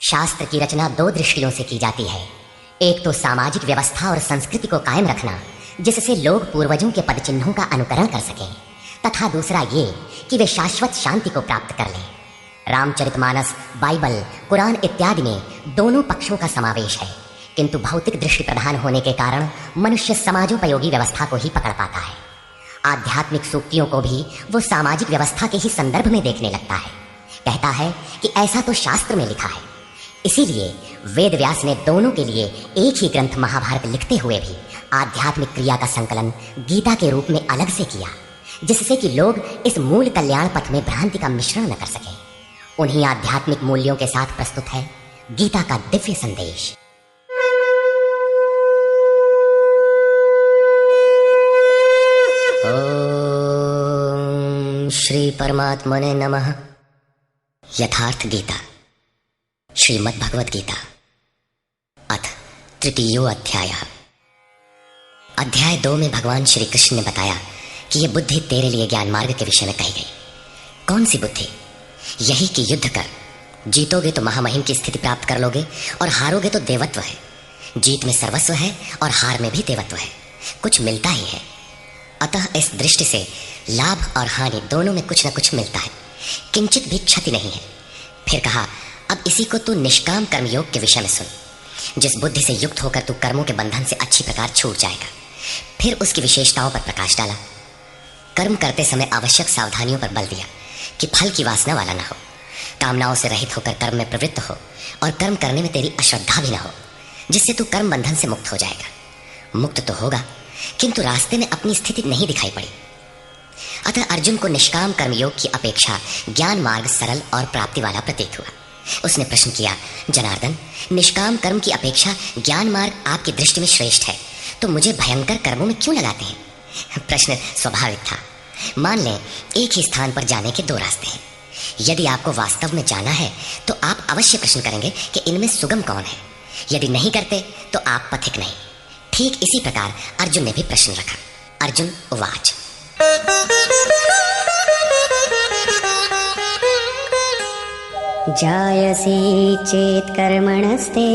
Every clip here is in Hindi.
शास्त्र की रचना दो दृष्टियों से की जाती है। एक तो सामाजिक व्यवस्था और संस्कृति को कायम रखना, जिससे लोग पूर्वजों के पदचिन्हों का अनुकरण कर सकें, तथा दूसरा ये कि वे शाश्वत शांति को प्राप्त कर लें। रामचरितमानस, बाइबल, कुरान इत्यादि में दोनों पक्षों का समावेश है, किंतु भौतिक दृष्टि प्रधान होने के कारण मनुष्य समाजोपयोगी व्यवस्था को ही पकड़ पाता है। आध्यात्मिक सूक्तियों को भी वो सामाजिक व्यवस्था के ही संदर्भ में देखने लगता है। कहता है कि ऐसा तो शास्त्र में लिखा है। इसीलिए वेद व्यास ने दोनों के लिए एक ही ग्रंथ महाभारत लिखते हुए भी आध्यात्मिक क्रिया का संकलन गीता के रूप में अलग से किया, जिससे कि लोग इस मूल कल्याण पथ में भ्रांति का मिश्रण न कर सकें। उन्हीं आध्यात्मिक मूल्यों के साथ प्रस्तुत है गीता का दिव्य संदेश। ओम श्री परमात्मने नमः। यथार्थ गीता, श्रीमद् भगवद गीता, अथ तृतीयो अध्यायः। अध्याय 2 में भगवान श्री कृष्ण ने बताया कि यह बुद्धि तेरे लिए ज्ञान मार्ग के विषय में कही गई। कौन सी बुद्धि? यही कि युद्ध कर, जीतोगे तो महामहिम की स्थिति प्राप्त कर लोगे और हारोगे तो देवत्व है। जीत में सर्वस्व है और हार में भी देवत्व है, कुछ मिलता ही है। अतः इस दृष्टि से लाभ और हानि दोनों में कुछ न कुछ मिलता है, किंचित भी क्षति नहीं है। फिर कहा, अब इसी को तू निष्काम कर्मयोग के विषय में सुन, जिस बुद्धि से युक्त होकर तू कर्मों के बंधन से अच्छी प्रकार छूट जाएगा। फिर उसकी विशेषताओं पर प्रकाश डाला। कर्म करते समय आवश्यक सावधानियों पर बल दिया कि फल की वासना वाला न हो, कामनाओं से रहित होकर कर्म में प्रवृत्त हो और कर्म करने में तेरी अश्रद्धा भी न हो, जिससे तू कर्म बंधन से मुक्त हो जाएगा। मुक्त तो होगा, किंतु रास्ते में अपनी स्थिति नहीं दिखाई पड़ी। अतः अर्जुन को निष्काम कर्मयोग की अपेक्षा ज्ञान मार्ग सरल और प्राप्ति वाला प्रतीत हुआ। उसने प्रश्न किया, जनार्दन, निष्काम कर्म की अपेक्षा ज्ञान मार्ग आपकी दृष्टि में श्रेष्ठ है, तो मुझे भयंकर कर्मों में क्यों लगाते हैं? प्रश्न स्वाभाविक था। मान लें एक ही स्थान पर जाने के दो रास्ते हैं। यदि आपको वास्तव में जाना है तो आप अवश्य प्रश्न करेंगे कि इनमें सुगम कौन है। यदि नहीं करते तो आप पथिक नहीं। ठीक इसी प्रकार अर्जुन ने भी प्रश्न रखा। अर्जुन उवाच, जायसी चेत् कर्मणस्ते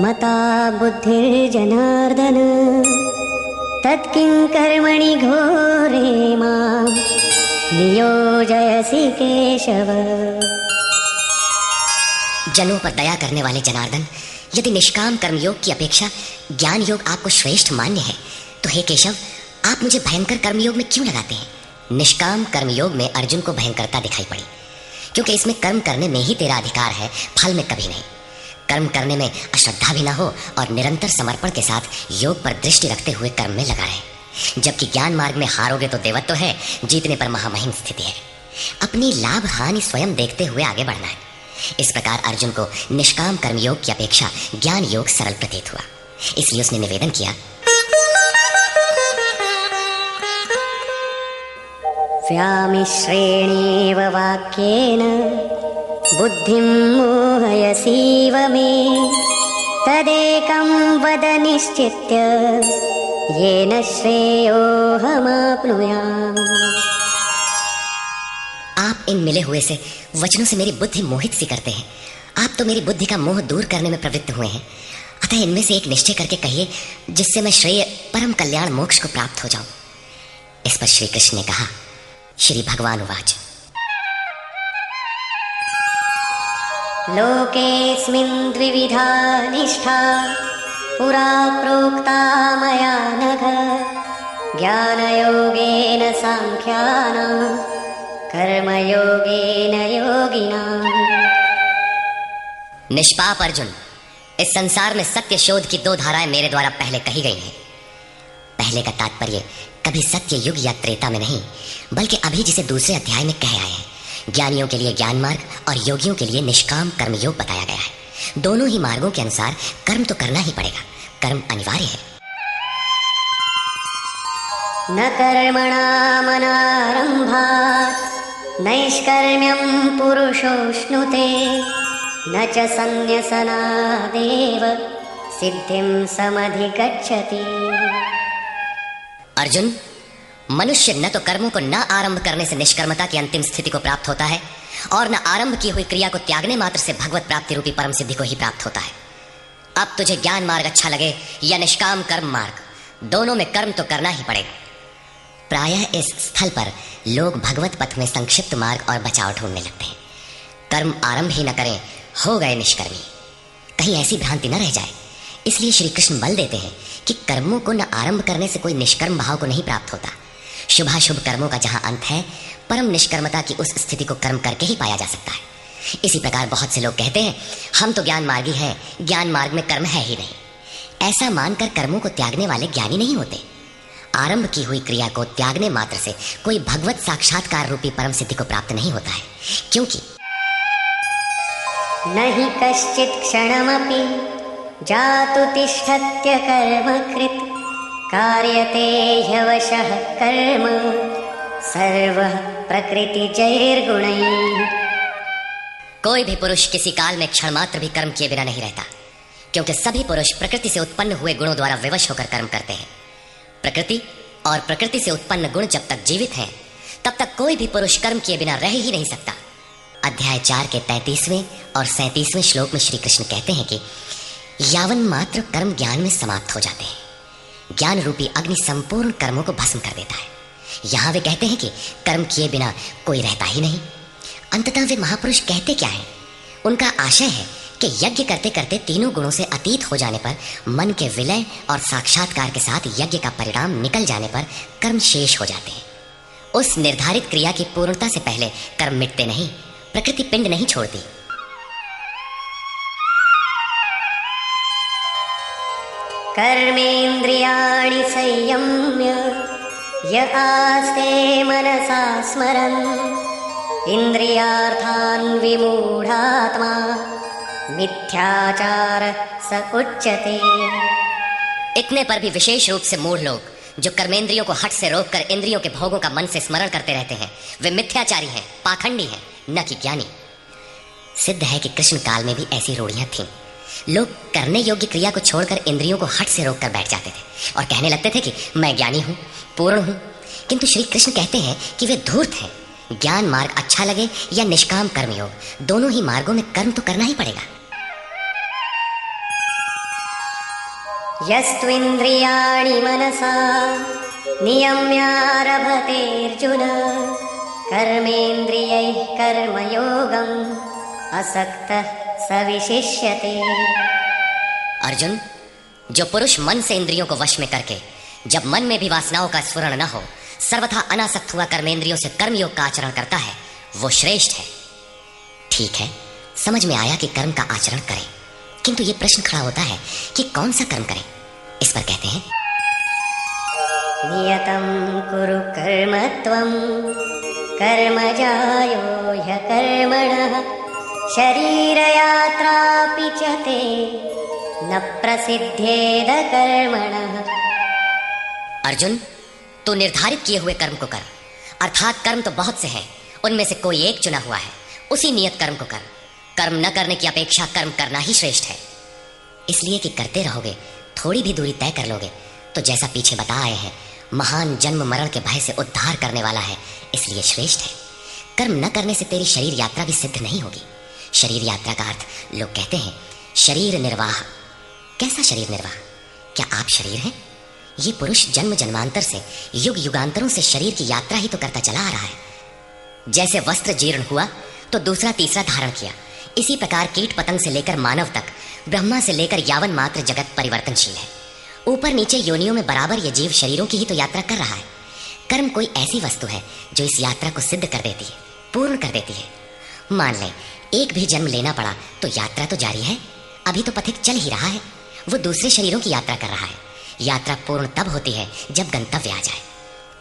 मता बुद्धिर्जनार्दन तत्किं कर्मणि घोरे मां नियोजयसि केशव। जनों पर दया करने वाले जनार्दन, यदि निष्काम कर्मयोग की अपेक्षा ज्ञान योग आपको श्रेष्ठ मान्य है, तो हे केशव, आप मुझे भयंकर कर्मयोग में क्यों लगाते हैं? निष्काम कर्मयोग में अर्जुन को भयंकरता दिखाई पड़ी, क्योंकि इसमें कर्म करने में ही तेरा अधिकार है, फल में कभी नहीं। कर्म करने में अश्रद्धा भी ना हो और निरंतर समर्पण के साथ योग पर दृष्टि रखते हुए कर्म में लगा रहे। जबकि ज्ञान मार्ग में हारोगे तो देवत्व है, जीतने पर महामहिम स्थिति है। अपनी लाभ हानि स्वयं देखते हुए आगे बढ़ना है। इस प्रकार अर्जुन को निष्काम कर्मयोग की अपेक्षा ज्ञान योग सरल प्रतीत हुआ। इसलिए उसने निवेदन किया, व्यामिश्रेणेव वाक्येन बुद्धिं मोहयसीव मे तदेकं वद निश्चित्य येन श्रेयोऽहमाप्नुयाम्। आप इन मिले हुए से वचनों से मेरी बुद्धि मोहित सी करते हैं। आप तो मेरी बुद्धि का मोह दूर करने में प्रवृत्त हुए हैं। अतः इनमें से एक निश्चय करके कहिए, जिससे मैं श्रेय परम कल्याण मोक्ष को प्राप्त हो जाऊं। इस पर श्री कृष्ण ने कहा, श्री भगवान उवाच, लोकेऽस्मिन् द्विविधा निष्ठा पुरा प्रोक्ता मया नघ ज्ञानयोगेन सांख्यानां कर्मयोगेन योगिनाम्। निष्पाप अर्जुन, इस संसार में सत्य शोध की दो धाराएं मेरे द्वारा पहले कही गई हैं। पहले का तात्पर्य कभी सत्य युग या त्रेता में नहीं, बल्कि अभी जिसे दूसरे अध्याय में कहे आए हैं। ज्ञानियों के लिए ज्ञान मार्ग और योगियों के लिए निष्काम कर्मयोग बताया गया है। दोनों ही मार्गों के अनुसार कर्म तो करना ही पड़ेगा, कर्म अनिवार्य है। न कर्मणामनारम्भात् नैष्कर्म्यं पुरुषोऽश्नुते न च सन्न्यसनादेव सिद्धिं समधिगच्छति। अर्जुन, मनुष्य न तो कर्मों को न आरंभ करने से निष्कर्मता की अंतिम स्थिति को प्राप्त होता है और न आरंभ की हुई क्रिया को त्यागने मात्र से भगवत प्राप्ति रूपी परम सिद्धि को ही प्राप्त होता है। अब तुझे ज्ञान मार्ग अच्छा लगे या निष्काम कर्म मार्ग, दोनों में कर्म तो करना ही पड़ेगा। प्रायः इस स्थल पर लोग भगवत पथ में संक्षिप्त मार्ग और बचाव ढूंढने लगते हैं। कर्म आरंभ ही न करें, हो गए निष्कर्मी। कहीं ऐसी भ्रांति न रह जाए, इसलिए श्री कृष्ण बल देते हैं कि कर्मों को न आरंभ करने से कोई निष्कर्म भाव को नहीं प्राप्त होता। शुभाशुभ कर्मों का जहां अंत है, परम निष्कर्मता की उस स्थिति को कर्म करके ही पाया जा सकता है। इसी प्रकार बहुत से लोग कहते हैं हम तो ज्ञान मार्गी हैं, ज्ञान मार्ग में कर्म है ही नहीं। ऐसा मानकर कर्मों को त्यागने वाले ज्ञानी नहीं होते। आरंभ की हुई क्रिया को त्यागने मात्र से कोई भगवत साक्षात्कार रूपी परम सिद्धि को प्राप्त नहीं होता है, क्योंकि नहि कश्चित् क्षणमपि जातु तिष्ठत्य कर्मकृत् कार्यते ह्यवशः कर्म सर्वः प्रकृतिजैर्गुणैः। कोई भी पुरुष किसी काल में क्षण मात्र भी कर्म किए बिना नहीं रहता, क्योंकि सभी पुरुष प्रकृति से उत्पन्न हुए गुणों द्वारा विवश होकर कर्म करते हैं। प्रकृति और प्रकृति से उत्पन्न गुण जब तक जीवित हैं, तब तक कोई भी पुरुष कर्म किए बिना रह ही नहीं सकता। अध्याय 4 के 33वें और 37वें श्लोक में श्री कृष्ण कहते हैं कि यावन मात्र कर्म ज्ञान में समाप्त हो जाते हैं। ज्ञान रूपी अग्नि संपूर्ण कर्मों को भस्म कर देता है। यहां वे कहते हैं कि कर्म किए बिना कोई रहता ही नहीं। अंततः वे महापुरुष कहते क्या है? उनका आशय है कि यज्ञ करते करते तीनों गुणों से अतीत हो जाने पर, मन के विलय और साक्षात्कार के साथ यज्ञ का परिणाम निकल जाने पर कर्म शेष हो जाते हैं। उस निर्धारित क्रिया की पूर्णता से पहले कर्म मिटते नहीं, प्रकृति पिंड नहीं छोड़ती। कर्मेन्द्रियाणि संयम्य य आस्ते मनसा स्मरन् इंद्रियार्थान् विमूढ़ात्मा मिथ्याचार स उच्यते। इतने पर भी विशेष रूप से मूढ़ लोग जो कर्मेंद्रियों को हट से रोककर इंद्रियों के भोगों का मन से स्मरण करते रहते हैं, वे मिथ्याचारी हैं, पाखंडी हैं, न कि ज्ञानी। सिद्ध है कि कृष्ण काल में भी ऐसी रूढ़ियां थीं। लोग करने योग्य क्रिया को छोड़कर इंद्रियों को हट से रोककर बैठ जाते थे और कहने लगते थे कि मैं ज्ञानी हूं, पूर्ण हूं। किंतु श्री कृष्ण कहते हैं कि वे धूर्त हैं। ज्ञान मार्ग अच्छा लगे या निष्काम कर्मयोग, दोनों ही मार्गों में कर्म तो करना ही पड़ेगा। यस्त्विन्द्रियाणि मनसा नियम्यारभतेऽर्जुन कर्मेन्द्रियैः कर्मयोगम् असक्तः स विशिष्यते। अर्जुन, जो पुरुष मन से इंद्रियों को वश में करके, जब मन में भी वासनाओं का स्फुरण न हो, सर्वथा अनासक्त हुआ कर्मेंद्रियों से कर्मयोग का आचरण करता है, वो श्रेष्ठ है। ठीक है, समझ में आया कि कर्म का आचरण करें, किंतु ये प्रश्न खड़ा होता है कि कौन सा कर्म करें। इस पर कहते हैं नियतं कुरु कर्म त्वं कर्मजायो ह्यकर्मणः शरीरयात्रापि च ते न प्रसिद्धेद कर्मणः। अर्जुन, तो निर्धारित किए हुए कर्म को कर, अर्थात कर्म तो बहुत से हैं, उनमें से कोई एक चुना हुआ है, उसी नियत कर्म को कर। कर्म न करने की अपेक्षा कर्म करना ही श्रेष्ठ है। इसलिए कि करते रहोगे, थोड़ी भी दूरी तय कर लोगे तो जैसा पीछे बता आए हैं, महान जन्म मरण के भय से उद्धार करने वाला है, इसलिए श्रेष्ठ है। कर्म न करने से तेरी शरीर यात्रा भी सिद्ध नहीं होगी। शरीर यात्रा का अर्थ लोग कहते हैं शरीर निर्वाह। कैसा शरीर निर्वाह? क्या आप शरीर हैं? ये पुरुष जन्म जन्मांतर से, युग युगांतरों से शरीर की यात्रा ही तो करता चला आ रहा है। जैसे वस्त्र जीर्ण हुआ तो दूसरा तीसरा धारण किया, इसी प्रकार कीट पतंग से लेकर मानव तक, ब्रह्मा से लेकर यावन मात्र जगत परिवर्तनशील है। ऊपर नीचे योनियों में बराबर ये जीव शरीरों की ही तो यात्रा कर रहा है। कर्म कोई ऐसी वस्तु है जो इस यात्रा को सिद्ध कर देती है, पूर्ण कर देती है। मान लें एक भी जन्म लेना पड़ा तो यात्रा तो जारी है, अभी तो पथिक चल ही रहा है, वो दूसरे शरीरों की यात्रा कर रहा है। यात्रा पूर्ण तब होती है जब गंतव्य आ जाए।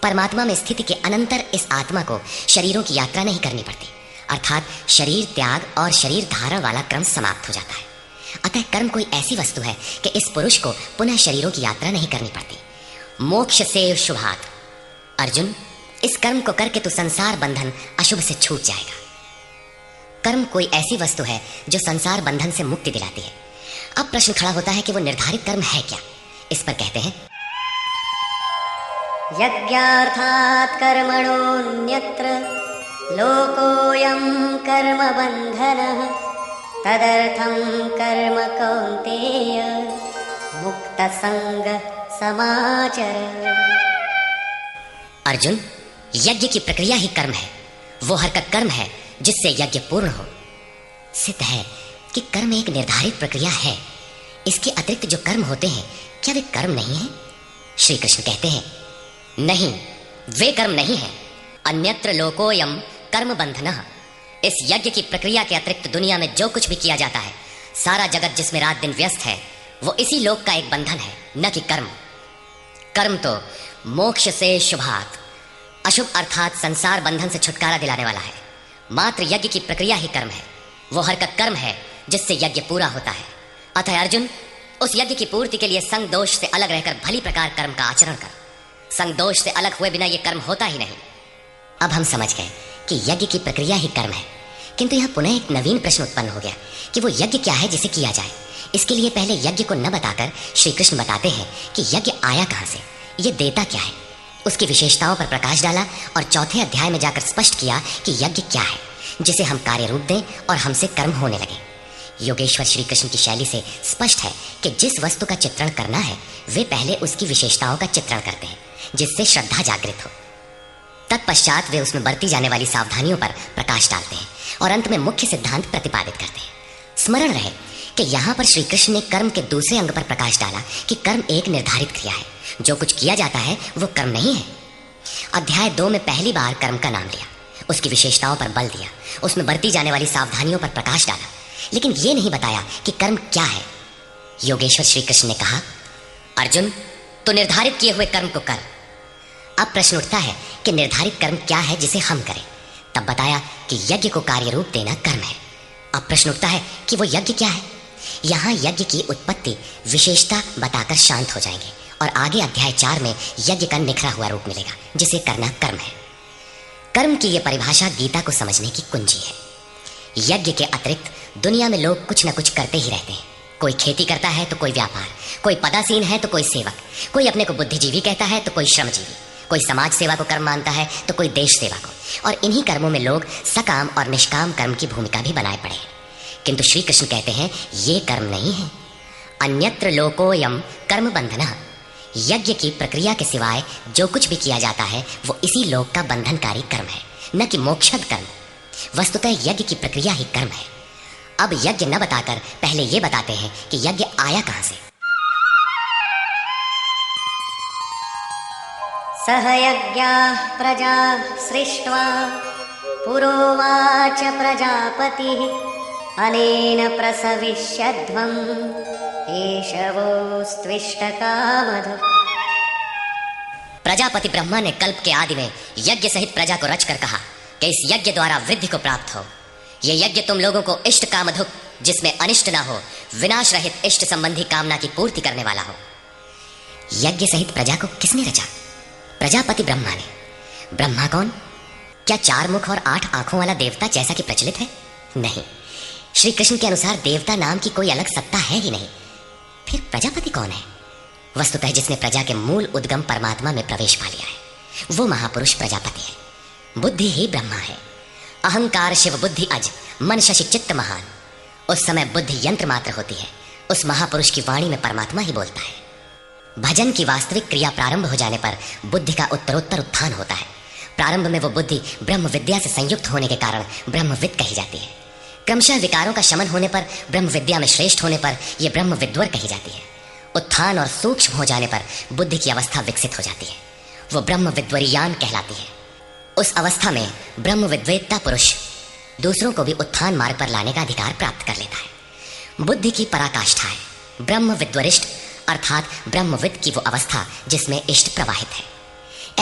परमात्मा में स्थिति के अनंतर इस आत्मा को शरीरों की यात्रा नहीं करनी पड़ती, अर्थात शरीर त्याग और शरीर धारण वाला क्रम समाप्त हो जाता है। अतः कर्म कोई ऐसी वस्तु है कि इस पुरुष को पुनः शरीरों की यात्रा नहीं करनी पड़ती। मोक्ष से शुभात। अर्जुन, इस कर्म को करके तो संसार बंधन अशुभ से छूट जाएगा। कर्म कोई ऐसी वस्तु है जो संसार बंधन से मुक्ति दिलाती है। अब प्रश्न खड़ा होता है कि वो निर्धारित कर्म है क्या? इस पर कहते हैं यज्ञार्थात् कर्मणोऽन्यत्र लोकोऽयं कर्मबन्धनः तदर्थं कर्म कौन्तेय मुक्तसंग समाचर। अर्जुन, यज्ञ की प्रक्रिया ही कर्म है। वो हरकत कर्म है जिससे यज्ञ पूर्ण हो। सिद्ध है कि कर्म एक निर्धारित प्रक्रिया है। इसके अतिरिक्त जो कर्म होते हैं, क्या वे कर्म नहीं है? श्री कृष्ण कहते हैं, नहीं, वे कर्म नहीं है। अन्यत्र लोकोयम कर्म बंधनः। इस यज्ञ की प्रक्रिया के अतिरिक्त दुनिया में जो कुछ भी किया जाता है, सारा जगत जिसमें रात दिन व्यस्त है, वो इसी लोक का एक बंधन है, न कि कर्म। कर्म तो मोक्ष से शुभात, अशुभ अर्थात संसार बंधन से छुटकारा दिलाने वाला है। मात्र यज्ञ की प्रक्रिया ही कर्म है। वो हरकत कर्म है जिससे यज्ञ पूरा होता है। अतः अर्जुन, उस यज्ञ की पूर्ति के लिए संग दोष से अलग रहकर भली प्रकार कर्म का आचरण कर। संग दोष से अलग हुए बिना यह कर्म होता ही नहीं। अब हम समझ गए कि यज्ञ की प्रक्रिया ही कर्म है, किंतु यहां पुनः एक नवीन प्रश्न उत्पन्न हो गया कि वो यज्ञ क्या है जिसे किया जाए। इसके लिए पहले यज्ञ को न बताकर श्री कृष्ण बताते हैं कि यज्ञ आया कहां से, यह देता क्या है। उसकी विशेषताओं पर प्रकाश डाला और चौथे अध्याय में जाकर स्पष्ट किया कि यज्ञ क्या है जिसे हम कार्य रूप दें और हमसे कर्म होने लगे। योगेश्वर श्री कृष्ण की शैली से स्पष्ट है कि जिस वस्तु का चित्रण करना है, वे पहले उसकी विशेषताओं का चित्रण करते हैं जिससे श्रद्धा जागृत हो। तत्पश्चात वे उसमें बरती जाने वाली सावधानियों पर प्रकाश डालते हैं और अंत में मुख्य सिद्धांत प्रतिपादित करते हैं। स्मरण रहे कि यहाँ पर श्री कृष्ण ने कर्म के दूसरे अंग पर प्रकाश डाला कि कर्म एक निर्धारित क्रिया है। जो कुछ किया जाता है वो कर्म नहीं है। अध्याय 2 में पहली बार कर्म का नाम लिया, उसकी विशेषताओं पर बल दिया, उसमें बरती जाने वाली सावधानियों पर प्रकाश डाला, लेकिन ये नहीं बताया कि कर्म क्या है। योगेश्वर श्री कृष्ण ने कहा, अर्जुन, तो निर्धारित किए हुए कर्म को कर। अब प्रश्न उठता है कि निर्धारित कर्म क्या है जिसे हम करें। तब बताया कि यज्ञ को कार्य रूप देना कर्म है। अब प्रश्न उठता है कि वो यज्ञ क्या है। यहाँ यज्ञ की उत्पत्ति विशेषता बताकर शांत हो जाएंगे और आगे अध्याय 4 में यज्ञ का निखरा हुआ रूप मिलेगा जिसे करना कर्म है। कर्म की यह परिभाषा गीता को समझने की कुंजी है। यज्ञ के अतिरिक्त दुनिया में लोग कुछ न कुछ करते ही रहते हैं। कोई खेती करता है तो कोई व्यापार, कोई पदासीन है तो कोई सेवक, कोई अपने को बुद्धिजीवी कहता है तो कोई श्रमजीवी, कोई समाज सेवा को कर्म मानता है तो कोई देश सेवा को। और इन्हीं कर्मों में लोग सकाम और निष्काम कर्म की भूमिका भी बनाए पड़े हैं। किंतु श्री कृष्ण कहते हैं ये कर्म नहीं है। अन्यत्र लोकोयम कर्म बंधनः। यज्ञ की प्रक्रिया के सिवाय जो कुछ भी किया जाता है वो इसी लोक का बंधनकारी कर्म है, न कि मोक्षद कर्म। वस्तुतः यज्ञ की प्रक्रिया ही कर्म है। अब यज्ञ न बताकर पहले ये बताते हैं कि यज्ञ आया कहां से। सह यज्ञाः प्रजा सृष्ट्वा पुरोवाच प्रजापतिः अनेन प्रसविष्यध्वम् एष वोस्त्विष्टकामधुक्। प्रजापति ब्रह्मा ने कल्प के आदि में यज्ञ सहित प्रजा को रचकर कहा कि इस यज्ञ द्वारा वृद्धि को प्राप्त हो। ये यज्ञ तुम लोगों को इष्ट कामधुक, जिसमें अनिष्ट ना हो, विनाश रहित इष्ट संबंधी कामना की पूर्ति करने वाला हो। यज्ञ सहित प्रजा को किसने रचा? प्रजापति ब्रह्मा ने। ब्रह्मा कौन? क्या 4 मुख और 8 आंखों वाला देवता जैसा कि प्रचलित है? नहीं, श्री कृष्ण के अनुसार देवता नाम की कोई अलग सत्ता है ही नहीं। फिर प्रजापति कौन है? वस्तुतः जिसने प्रजा के मूल उद्गम परमात्मा में प्रवेश पा लिया है वो महापुरुष प्रजापति है। बुद्धि ही ब्रह्मा है। अहंकार शिव बुद्धि अज, मन शशि चित्त महान। उस समय बुद्धि यंत्र मात्र होती है। उस महापुरुष की वाणी में परमात्मा ही बोलता है। भजन की वास्तविक क्रिया प्रारंभ हो जाने पर बुद्धि का उत्तरोत्तर उत्थान होता है। प्रारंभ में वो बुद्धि ब्रह्म विद्या से संयुक्त होने के कारण ब्रह्मविद कही जाती है। क्रमशः विकारों का शमन होने पर, ब्रह्म विद्या में श्रेष्ठ होने पर यह ब्रह्म विद्वर कही जाती है। उत्थान और सूक्ष्म हो जाने पर बुद्धि की अवस्था विकसित हो जाती है। वो ब्रह्म विद्वरीयान कहलाती है। उस अवस्था में ब्रह्म विद्वेत्ता पुरुष दूसरों को भी उत्थान मार्ग पर लाने का अधिकार प्राप्त कर लेता है। बुद्धि की पराकाष्ठा है ब्रह्म विद्वरिष्ठ, अर्थात ब्रह्मविद की वो अवस्था जिसमें इष्ट प्रवाहित है।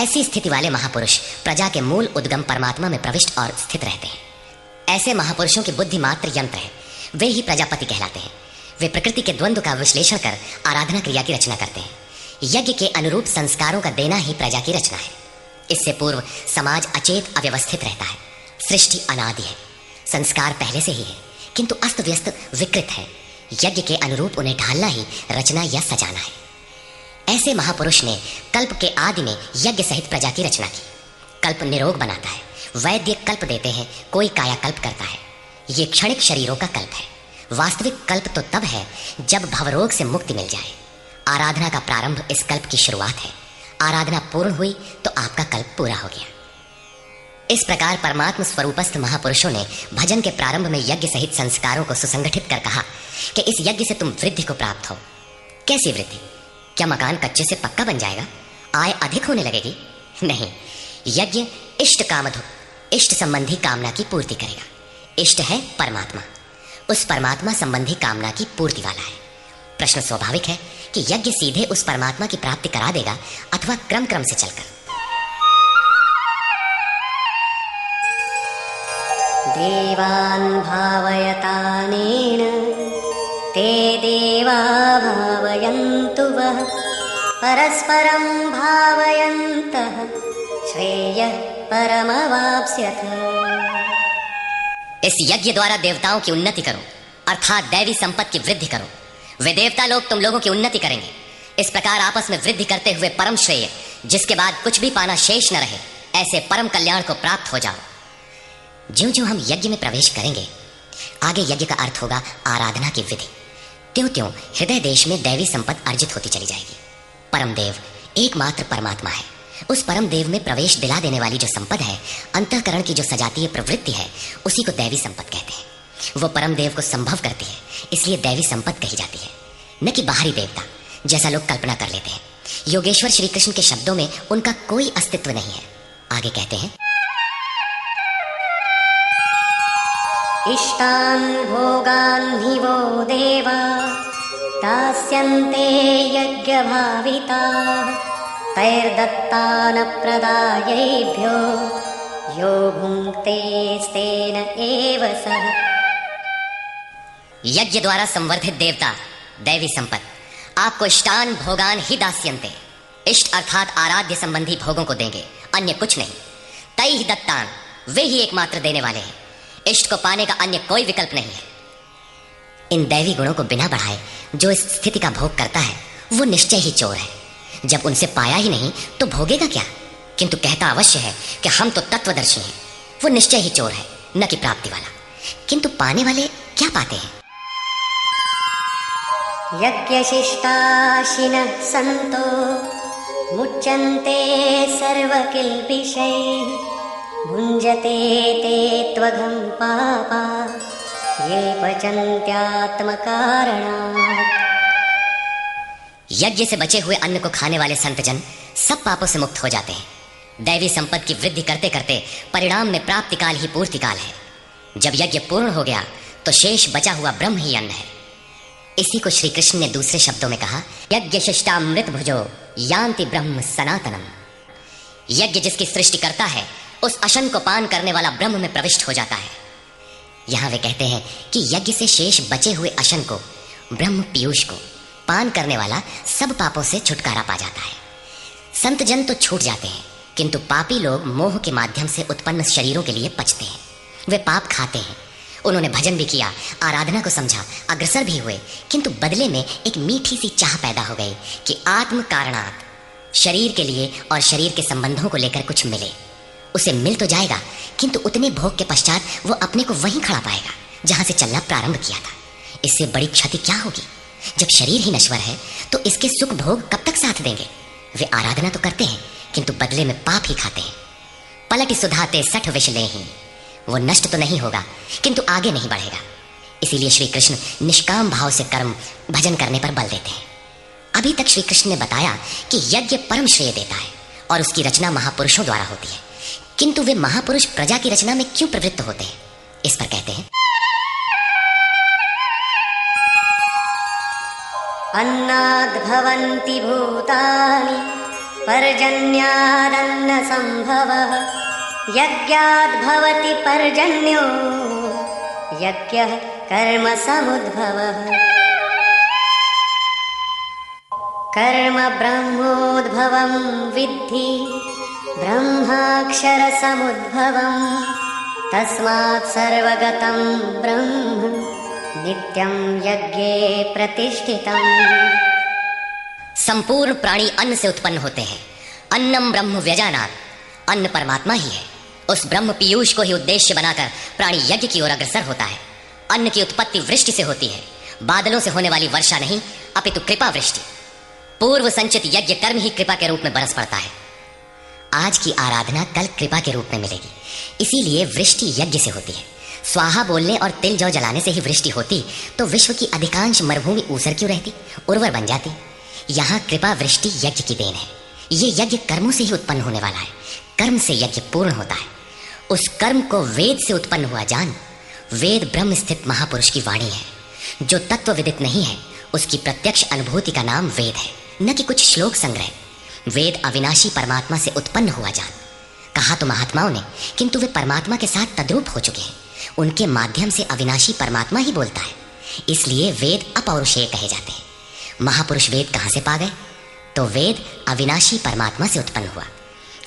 ऐसी स्थिति वाले महापुरुष प्रजा के मूल उद्गम परमात्मा में प्रविष्ट और स्थित रहते हैं। ऐसे महापुरुषों की बुद्धि मात्र यंत्र है। वे ही प्रजापति कहलाते हैं। वे प्रकृति के द्वंद्व का विश्लेषण कर आराधना क्रिया की रचना करते हैं। यज्ञ के अनुरूप संस्कारों का देना ही प्रजा की रचना है। इससे पूर्व समाज अचेत अव्यवस्थित रहता है। सृष्टि अनादि है, संस्कार पहले से ही है, किंतु अस्त व्यस्त विकृत है। यज्ञ के अनुरूप उन्हें ढालना ही रचना या सजाना है। ऐसे महापुरुष ने कल्प के आदि में यज्ञ सहित प्रजा की रचना की। कल्प निरोग बनाता है, वैद्य कल्प देते हैं, कोई कायाकल्प करता है। ये क्षणिक शरीरों का कल्प है। वास्तविक कल्प तो तब है जब भवरोग से मुक्ति मिल जाए। आराधना का प्रारंभ इस कल्प की शुरुआत है। आराधना पूर्ण हुई तो आपका कल्प पूरा हो गया। इस प्रकार परमात्म स्वरूपस्थ महापुरुषों ने भजन के प्रारंभ में यज्ञ सहित संस्कारों को सुसंगठित कर कहा कि इस यज्ञ से तुम वृद्धि को प्राप्त हो। कैसी वृद्धि? क्या मकान कच्चे से पक्का बन जाएगा? आय अधिक होने लगेगी? नहीं, यज्ञ इष्ट कामधु, इष्ट संबंधी कामना की पूर्ति करेगा। इष्ट है परमात्मा, उस परमात्मा संबंधी कामना की पूर्ति वाला है। प्रश्न स्वाभाविक है कि यज्ञ सीधे उस परमात्मा की प्राप्ति करा देगा अथवा क्रम क्रम से चलकर। देवान् भावयतानेन ते देवा भावयन्तु वः परस्परं भावयन्तः श्रेयः परमवाप्स्यथ। इस यज्ञ द्वारा देवताओं की उन्नति करो, अर्थात दैवी संपत्ति की वृद्धि करो। वे देवता लोग तुम लोगों की उन्नति करेंगे। इस प्रकार आपस में वृद्धि करते हुए परम श्रेय, जिसके बाद कुछ भी पाना शेष न रहे, ऐसे परम कल्याण को प्राप्त हो जाओ। ज्यों ज्यों हम यज्ञ में प्रवेश करेंगे, आगे यज्ञ का अर्थ होगा आराधना की विधि। त्यों त्यों हृदय देश में दैवी संपत्ति अर्जित होती चली जाएगी। परम देव एकमात्र परमात्मा है। उस परम देव में प्रवेश दिला देने वाली जो संपद है, अंतःकरण की जो सजातीय प्रवृत्ति है, उसी को दैवी संपत्ति कहते हैं। वो परम देव को संभव करती है, इसलिए दैवी संपत्ति कही जाती है, न कि बाहरी देवता जैसा लोग कल्पना कर लेते हैं। योगेश्वर श्री कृष्ण के शब्दों में उनका कोई अस्तित्व नहीं है। आगे कहते हैं, इष्टान् भोगान् हि वो देवा दास्यन्ते यज्ञभाविताः तैर्दत्तान् प्रदायैभ्यो यो भुङ्क्तेस्तेन एव सः। यज्ञ द्वारा संवर्धित देवता दैवी संपत्ति आपको इष्टान भोगान ही दास्यन्ते, इष्ट अर्थात आराध्य संबंधी भोगों को देंगे, अन्य कुछ नहीं। तै ही दत्तान, वे ही एकमात्र देने वाले हैं। इष्ट को पाने का अन्य कोई विकल्प नहीं है। इन दैवी गुणों को बिना बढ़ाए जो इस स्थिति का भोग करता है, वो निश्चय ही चोर है। जब उनसे पाया ही नहीं तो भोगेगा क्या? किंतु कहता अवश्य है कि हम तो तत्वदर्शी हैं। वो निश्चय ही चोर है, न कि प्राप्ति वाला। किंतु पाने वाले क्या पाते हैं? यज्ञशिष्टाशिनः सन्तो मुच्यन्ते सर्वकिल्बिषैः भुञ्जते ते त्वघं पापा ये पचन्त्यात्मकारणात्। यज्ञ से बचे हुए अन्न को खाने वाले संतजन सब पापों से मुक्त हो जाते हैं। दैवी संपत्ति की वृद्धि करते करते परिणाम में प्राप्ति काल ही पूर्ति काल है। जब यज्ञ पूर्ण हो गया तो शेष बचा हुआ ब्रह्म ही अन्न है। इसी को श्री कृष्ण ने दूसरे शब्दों में कहा, यज्ञ शिष्टामृत भुजो यान्ति ब्रह्म सनातनम। यज्ञ जिसकी सृष्टि करता है, उस अशन को पान करने वाला ब्रह्म में प्रविष्ट हो जाता है। यहां वे कहते हैं कि यज्ञ से शेष बचे हुए अशन को, ब्रह्म पीयूष को पान करने वाला सब पापों से छुटकारा पा जाता है। संत जन तो छूट जाते हैं, किंतु पापी लोग मोह के माध्यम से उत्पन्न शरीरों के लिए पचते हैं। वे पाप खाते हैं। उन्होंने भजन भी किया, आराधना को समझा, अग्रसर भी हुए, किंतु बदले में एक मीठी सी चाह पैदा हो गई कि आत्म कारणात् शरीर के लिए और शरीर के संबंधों को लेकर कुछ मिले। उसे मिल तो जाएगा, किंतु उतने भोग के पश्चात वो अपने को वहीं खड़ा पाएगा जहां से चलना प्रारंभ किया था। इससे बड़ी क्षति क्या होगी? जब शरीर ही नश्वर है तो इसके सुख भोग कब तक साथ देंगे? वे आराधना तो करते हैं, किंतु बदले में पाप ही खाते हैं। पलटि सुधाते सठ विष लेहि, वो नष्ट तो नहीं होगा, किंतु आगे नहीं बढ़ेगा। इसीलिए श्री कृष्ण निष्काम भाव से कर्म भजन करने पर बल देते हैं। अभी तक श्री कृष्ण ने बताया कि यज्ञ परम श्रेय देता है और उसकी रचना महापुरुषों द्वारा होती है, किंतु वे महापुरुष प्रजा की रचना में क्यों प्रवृत्त होते हैं? इस पर कहते हैं, अन्नाद्भवन्ति भूतानि पर्जन्यादन्न संभवः यज्ञाद्भवति पर्जन्यो यज्ञः कर्म समुद्भवः। कर्म ब्रह्मोद्भवं विद्धि ब्रह्माक्षर समुद्भवं तस्मात् सर्वगतं ब्रह्म नित्यं यज्ञे प्रतिष्ठितम्। संपूर्ण प्राणी अन्न से उत्पन्न होते हैं। अन्नम ब्रह्म व्यजानात्, अन्न परमात्मा ही है। उस ब्रह्म पीयूष को ही उद्देश्य बनाकर प्राणी यज्ञ की ओर अग्रसर होता है। अन्न की उत्पत्ति वृष्टि से होती है, बादलों से होने वाली वर्षा नहीं, अपितु कृपा वृष्टि। पूर्व संचित यज्ञ कर्म ही कृपा के रूप में बरस पड़ता है। आज की आराधना कल कृपा के रूप में मिलेगी, इसीलिए वृष्टि यज्ञ से होती है। स्वाहा बोलने और तिल जौ जलाने से ही वृष्टि होती तो विश्व की अधिकांश मरुभूमि ऊसर क्यों रहती, उर्वर बन जाती। यहाँ कृपा वृष्टि यज्ञ की देन है। ये यज्ञ कर्मों से ही उत्पन्न होने वाला है। कर्म से यज्ञ पूर्ण होता है। उस कर्म को वेद से उत्पन्न हुआ जान। वेद ब्रह्म स्थित महापुरुष की वाणी है। जो तत्व विदित नहीं है उसकी प्रत्यक्ष अनुभूति का नाम वेद है, न कि कुछ श्लोक संग्रह। वेद अविनाशी परमात्मा से उत्पन्न हुआ जान। कहा तो महात्माओं ने, किंतु वे परमात्मा के साथ तद्रूप हो चुके हैं। उनके माध्यम से अविनाशी परमात्मा ही बोलता है, इसलिए वेद अपौरुषेय कहे जाते हैं। महापुरुष वेद कहाँ से पा गए? तो वेद अविनाशी परमात्मा से उत्पन्न हुआ।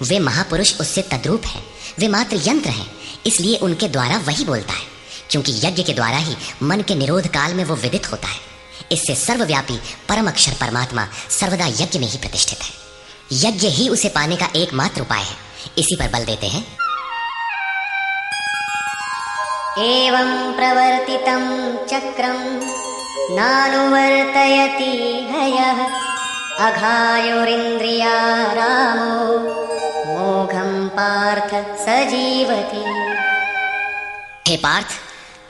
वे महापुरुष उससे तद्रूप हैं, वे मात्र यंत्र हैं, इसलिए उनके द्वारा वही बोलता है, क्योंकि यज्ञ के द्वारा ही मन के निरोध काल में वो विदित होता है। इससे सर्वव्यापी परम अक्षर परमात्मा सर्वदा यज्ञ में ही प्रतिष्ठित है। यज्ञ ही उसे पाने का एकमात्र उपाय है। इसी पर बल देते हैं। एवं प्रवर्तितं चक्रं नानुवर्तयति हयः अघायुरिन्द्रिया रामो मोघं पार्थ सजीवति। हे पार्थ,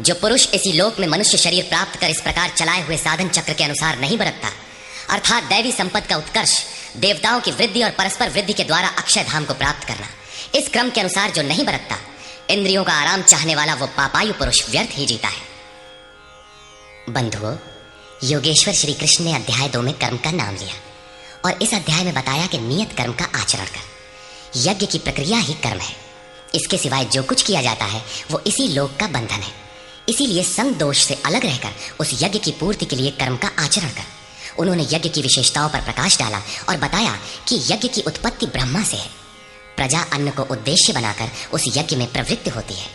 जो पुरुष इसी लोक में मनुष्य शरीर प्राप्त कर इस प्रकार चलाए हुए साधन चक्र के अनुसार नहीं बरतता, अर्थात दैवी संपत्ति का उत्कर्ष, देवताओं की वृद्धि और परस्पर वृद्धि के द्वारा अक्षय धाम को प्राप्त करना, इस क्रम के अनुसार जो नहीं बरतता, इंद्रियों का आराम चाहने वाला वो पापायु पुरुष व्यर्थ ही जीता है। बंधुओं, योगेश्वर श्री कृष्ण ने अध्याय 2 में कर्म का नाम लिया और इस अध्याय में बताया कि नियत कर्म का आचरण कर। यज्ञ की प्रक्रिया ही कर्म है। इसके सिवाय जो कुछ किया जाता है वो इसी लोक का बंधन है। इसीलिए संग दोष से अलग रहकर उस यज्ञ की पूर्ति के लिए कर्म का आचरण कर। उन्होंने यज्ञ की विशेषताओं पर प्रकाश डाला और बताया कि यज्ञ की उत्पत्ति ब्रह्मा से है। प्रजा अन्न को उद्देश्य बनाकर उस यज्ञ में प्रवृत्त होती है।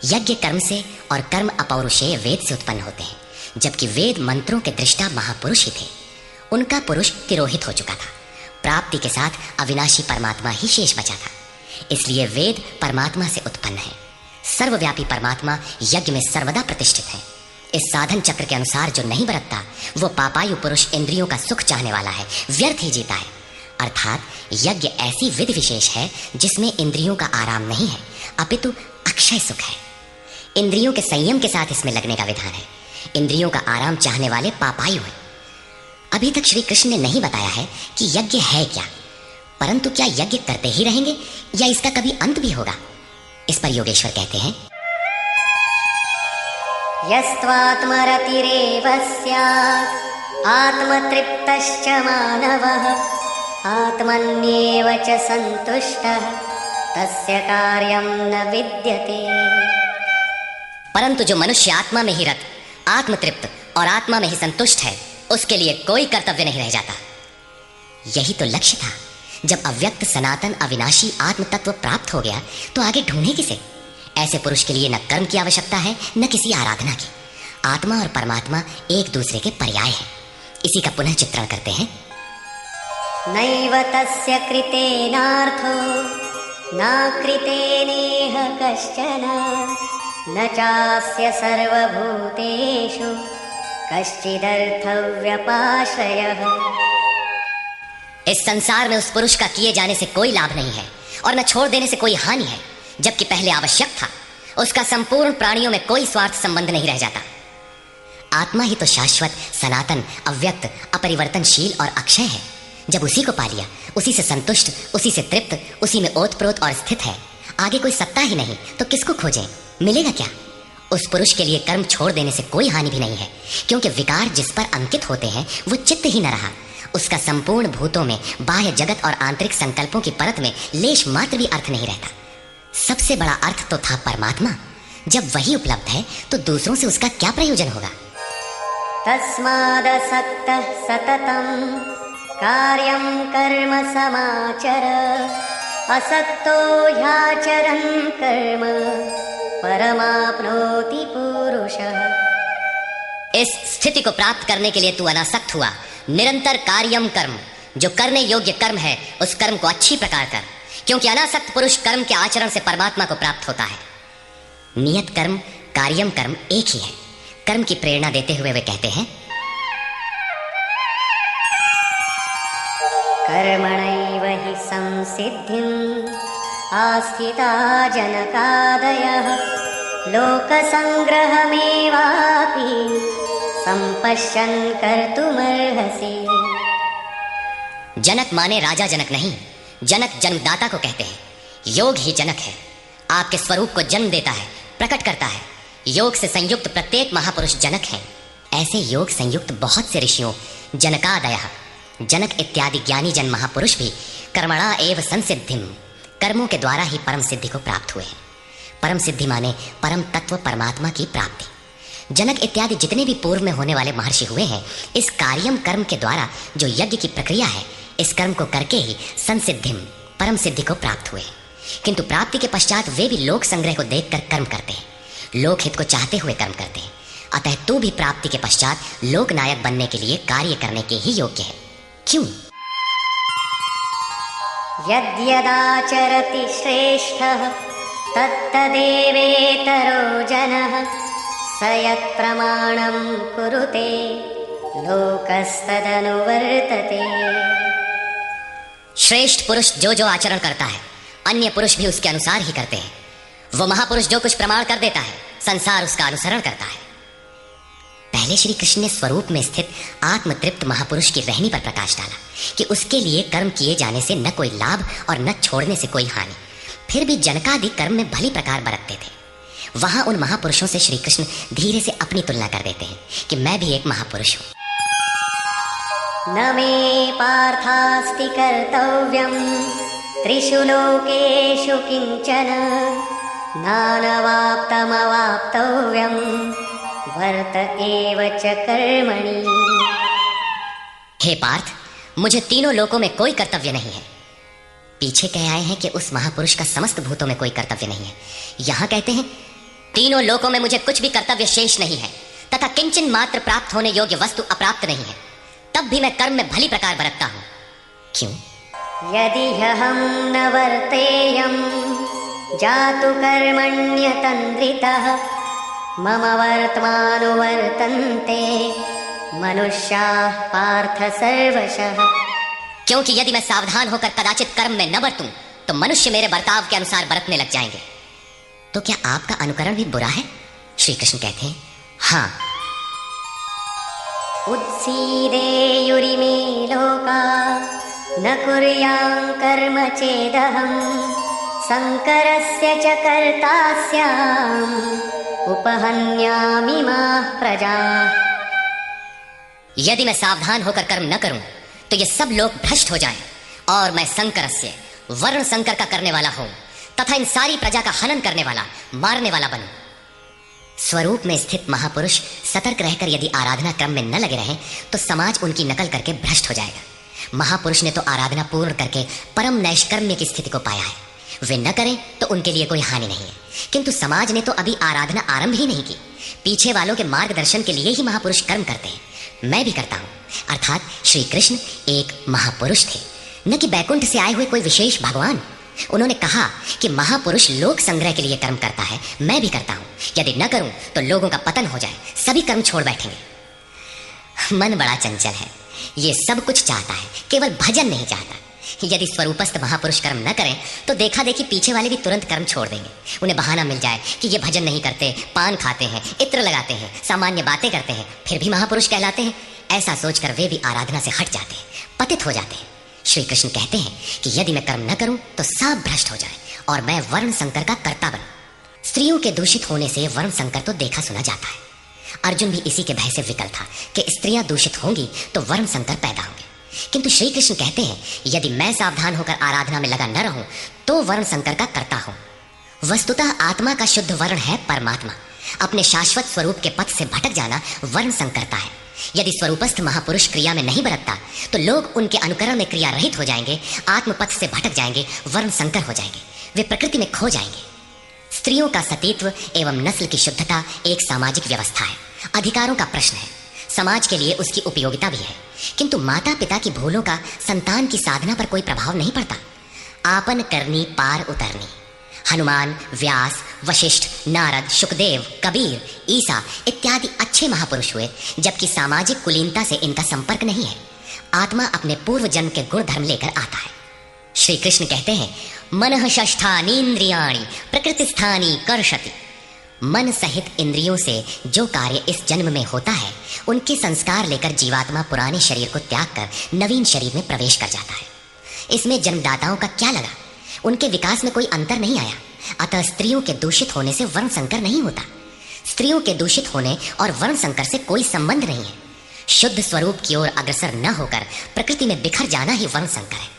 यज्ञ कर्म से और कर्म अपौरुषेय वेद से उत्पन्न होते हैं, जबकि वेद मंत्रों के दृष्टा महापुरुष ही थे। उनका पुरुष तिरोहित हो चुका था। प्राप्ति के साथ अविनाशी परमात्मा ही शेष बचा था। इसलिए वेद परमात्मा से उत्पन्न है। सर्वव्यापी परमात्मा यज्ञ में सर्वदा प्रतिष्ठित है। इस साधन चक्र के अनुसार जो नहीं बरतता वो पापायु पुरुष इंद्रियों का सुख चाहने वाला है, व्यर्थ ही जीता है। अर्थात यज्ञ ऐसी विधि विशेष है जिसमें इंद्रियों का आराम नहीं है, अपितु अक्षय सुख है। इंद्रियों के संयम के साथ इसमें लगने का विधान है। इंद्रियों का आराम चाहने वाले पापायु हैं। अभी तक श्री कृष्ण ने नहीं बताया है कि यज्ञ है क्या, परंतु क्या यज्ञ करते ही रहेंगे या इसका कभी अंत भी होगा? इस पर योगेश्वर कहते हैं, यस्त्वात्मरतिरेव स्यात् आत्मतृप्तश्च मानवः आत्मन्येव च सन्तुष्टः तस्य कार्यं न विद्यते। परंतु जो मनुष्य आत्मा में ही रत, आत्मतृप्त और आत्मा में ही संतुष्ट है, उसके लिए कोई कर्तव्य नहीं रह जाता। यही तो लक्ष्य था। जब अव्यक्त सनातन अविनाशी आत्म तत्व प्राप्त हो गया तो आगे ढूंढे किसे? ऐसे पुरुष के लिए न कर्म की आवश्यकता है न किसी आराधना की। आत्मा और परमात्मा एक दूसरे के पर्याय हैं। इसी का पुनः चित्रण करते हैं। नैव तस्य कृतेनार्थो न कृतेनेह कश्चन न चास्य सर्वभूतेषु कश्चिदर्थव्यपाश्रयः। इस संसार में उस पुरुष का किए जाने से कोई लाभ नहीं है और न छोड़ देने से कोई हानि है, जबकि पहले आवश्यक था। उसका संपूर्ण प्राणियों में कोई स्वार्थ संबंध नहीं रह जाता। आत्मा ही तो शाश्वत, सनातन, अव्यक्त, अपरिवर्तनशील और अक्षय है। जब उसी को पा लिया, उसी से संतुष्ट, उसी से तृप्त, उसी में ओतप्रोत और स्थित है, आगे कोई सत्ता ही नहीं तो किसको खोजें? मिलेगा क्या? उस पुरुष के लिए कर्म छोड़ देने से कोई हानि भी नहीं है, क्योंकि विकार जिस पर अंकित होते हैं वो चित्त ही न रहा। उसका संपूर्ण भूतों में, बाह्य जगत और आंतरिक संकल्पों की परत में लेश मात्र भी अर्थ नहीं रहता। सबसे बड़ा अर्थ तो था परमात्मा। जब वही उपलब्ध है तो दूसरों से उसका क्या प्रयोजन होगा? तस्मादसक्तः सततं कार्यं कर्म समाचर असक्तो ह्याचरन् कर्म परमाप्नोति पुरुषः। इस स्थिति को प्राप्त करने के लिए तू अनासक्त हुआ, निरंतर कार्यम कर्म, जो करने योग्य कर्म है उस कर्म को अच्छी प्रकार कर, क्योंकि अनासक्त पुरुष कर्म के आचरण से परमात्मा को प्राप्त होता है। नियत कर्म कार्यम कर्म एक ही है। कर्म की प्रेरणा देते हुए वे कहते हैं, कर्मणैव हि संसिद्धिम् आस्थिता जनकादयः लोकसंग्रहमेवापि संपश्यन् कर्तुमर्हसि। जनक माने राजा जनक नहीं, जनक जन्मदाता को कहते हैं। योग ही जनक है, आपके स्वरूप को जन्म देता है, प्रकट करता है। योग से संयुक्त प्रत्येक महापुरुष जनक है। ऐसे योग संयुक्त बहुत से ऋषियों, जनकादयः, जनक इत्यादि ज्ञानी जन महापुरुष भी कर्मणा एव संसिद्धिम, कर्मों के द्वारा ही परम सिद्धि को प्राप्त हुए हैं। परम सिद्धि माने परम तत्व परमात्मा की प्राप्ति। जनक इत्यादि जितने भी पूर्व में होने वाले महर्षि हुए हैं, इस कार्यम कर्म के द्वारा जो यज्ञ की प्रक्रिया है, इस कर्म को करके ही संसिद्धिम, परम सिद्धि को प्राप्त हुए। किंतु प्राप्ति के पश्चात वे भी लोक संग्रह को देखकर कर्म करते हैं, लोक हित को चाहते हुए कर्म करते हैं। अतः तू भी प्राप्ति के पश्चात लोक नायक बनने के लिए कार्य करने के ही योग्य है। क्यों? यद्यदाचरति श्रेष्ठः तत्तदेवेतरो जनः स यत्प्रमाणं कुरुते लोकस्तदनुवर्तते। श्रेष्ठ पुरुष जो जो आचरण करता है, अन्य पुरुष भी उसके अनुसार ही करते हैं। वो महापुरुष जो कुछ प्रमाण कर देता है, संसार उसका अनुसरण करता है। पहले श्री कृष्ण ने स्वरूप में स्थित आत्मतृप्त महापुरुष की रहनी पर प्रकाश डाला कि उसके लिए कर्म किए जाने से न कोई लाभ और न छोड़ने से कोई हानि। फिर भी जनकादि कर्म में भली प्रकार बरतते थे। वहां उन महापुरुषों से श्री कृष्ण धीरे से अपनी तुलना कर देते हैं कि मैं भी एक महापुरुष हूं। न मे पार्थास्ति कर्तव्यम् त्रिषु लोकेषु किंचन नानवाप्तमवाप्तव्यम् वर्त एव च कर्मणि। हे पार्थ, मुझे तीनों लोकों में कोई कर्तव्य नहीं है। पीछे कह आए हैं कि उस महापुरुष का समस्त भूतों में कोई कर्तव्य नहीं है। यहां कहते हैं तीनों लोकों में मुझे कुछ भी कर्तव्य शेष नहीं है, तथा किंचन मात्र प्राप्त होने योग्य वस्तु अप्राप्त नहीं है। तब भी मैं कर्म में भली प्रकार बरतता हूं। क्यों? यदि ह्यहं न वर्तेयं जातु कर्मण्यतन्द्रितः मम वर्तमानुवर्तन्ते मनुष्याः पार्थ सर्वशः। क्योंकि यदि मैं सावधान होकर कदाचित कर्म में न बरतूं तो मनुष्य मेरे बर्ताव के अनुसार बरतने लग जाएंगे। तो क्या आपका अनुकरण भी बुरा है? श्री कृष्ण कहते हैं हाँ। उत्सीदेयुरिमे लोका न कुर्यां कर्म चेदहम् संकरस्य च कर्ता स्याम् उपहन्यामिमाः प्रजाः। यदि मैं सावधान होकर कर्म न करूं तो ये सब लोग भ्रष्ट हो जाएं और मैं संकरस्य, वर्ण संकर का करने वाला हूं तथा इन सारी प्रजा का हनन करने वाला, मारने वाला बनूं। स्वरूप में स्थित महापुरुष सतर्क रहकर यदि आराधना क्रम में न लगे रहें तो समाज उनकी नकल करके भ्रष्ट हो जाएगा। महापुरुष ने तो आराधना पूर्ण करके परम नैष्कर्म्य की स्थिति को पाया है। वे न करें तो उनके लिए कोई हानि नहीं है, किंतु समाज ने तो अभी आराधना आरंभ ही नहीं की। पीछे वालों के मार्गदर्शन के लिए ही महापुरुष कर्म करते हैं। मैं भी करता हूं। अर्थात श्री कृष्ण एक महापुरुष थे, न कि बैकुंठ से आए हुए कोई विशेष भगवान। उन्होंने कहा कि महापुरुष लोक संग्रह के लिए कर्म करता है, मैं भी करता हूं। यदि न करूं तो लोगों का पतन हो जाए, सभी कर्म छोड़ बैठेंगे। मन बड़ा चंचल है, ये सब कुछ चाहता है, केवल भजन नहीं चाहता। यदि स्वरूपस्थ महापुरुष कर्म न करें तो देखा देखी पीछे वाले भी तुरंत कर्म छोड़ देंगे। उन्हें बहाना मिल जाए कि ये भजन नहीं करते, पान खाते हैं, इत्र लगाते हैं, सामान्य बातें करते हैं, फिर भी महापुरुष कहलाते हैं। ऐसा सोचकर वे भी आराधना से हट जाते हैं, पतित हो जाते हैं। श्री कृष्ण कहते हैं कि यदि मैं कर्म न करूं तो सब भ्रष्ट हो जाए और मैं वर्ण संकर का कर्ता बनूं। स्त्रियों के दूषित होने से वर्ण संकर तो देखा सुना जाता है। अर्जुन भी इसी के भय से विकल था कि स्त्रियां दूषित होंगी तो वर्ण संकर पैदा होंगे। किंतु श्री कृष्ण कहते हैं यदि मैं सावधान होकर आराधना में लगा न रहूं तो वर्ण संकर का कर्ता हूं। वस्तुतः आत्मा का शुद्ध वर्ण है परमात्मा। अपने शाश्वत स्वरूप के पथ से भटक जाना वर्ण संकरता है। यदि स्वरूपस्थ महापुरुष क्रिया में नहीं बरतता तो लोग उनके अनुकरण में क्रिया रहित हो जाएंगे, आत्मपथ से भटक जाएंगे, वर्ण संकर हो जाएंगे, वे प्रकृति में खो जाएंगे। स्त्रियों का सतीत्व एवं नस्ल की शुद्धता एक सामाजिक व्यवस्था है, अधिकारों का प्रश्न है। समाज के लिए उसकी उपयोगिता भी है, किंतु माता पिता की भूलों का संतान की साधना पर कोई प्रभाव नहीं पड़ता। आपन करनी पार उतरनी। हनुमान, व्यास, वशिष्ठ, नारद, शुकदेव, कबीर, ईसा इत्यादि अच्छे महापुरुष हुए, जबकि सामाजिक कुलीनता से इनका संपर्क नहीं है। आत्मा अपने पूर्व जन्म के गुण धर्म लेकर आता है। श्री कृष्ण कहते हैं, मनः षष्ठानीन्द्रियाणि प्रकृतिस्थानी कर्षति। मन सहित इंद्रियों से जो कार्य इस जन्म में होता है, उनके संस्कार लेकर जीवात्मा पुराने शरीर को त्याग कर नवीन शरीर में प्रवेश कर जाता है। इसमें जन्मदाताओं का क्या लगा? उनके विकास में कोई अंतर नहीं आया। अतः स्त्रियों के दूषित होने से वर्ण संकर नहीं होता। स्त्रियों के दूषित होने और वर्ण संकर से कोई संबंध नहीं है। शुद्ध स्वरूप की ओर अग्रसर न होकर प्रकृति में बिखर जाना ही वर्ण संकर है।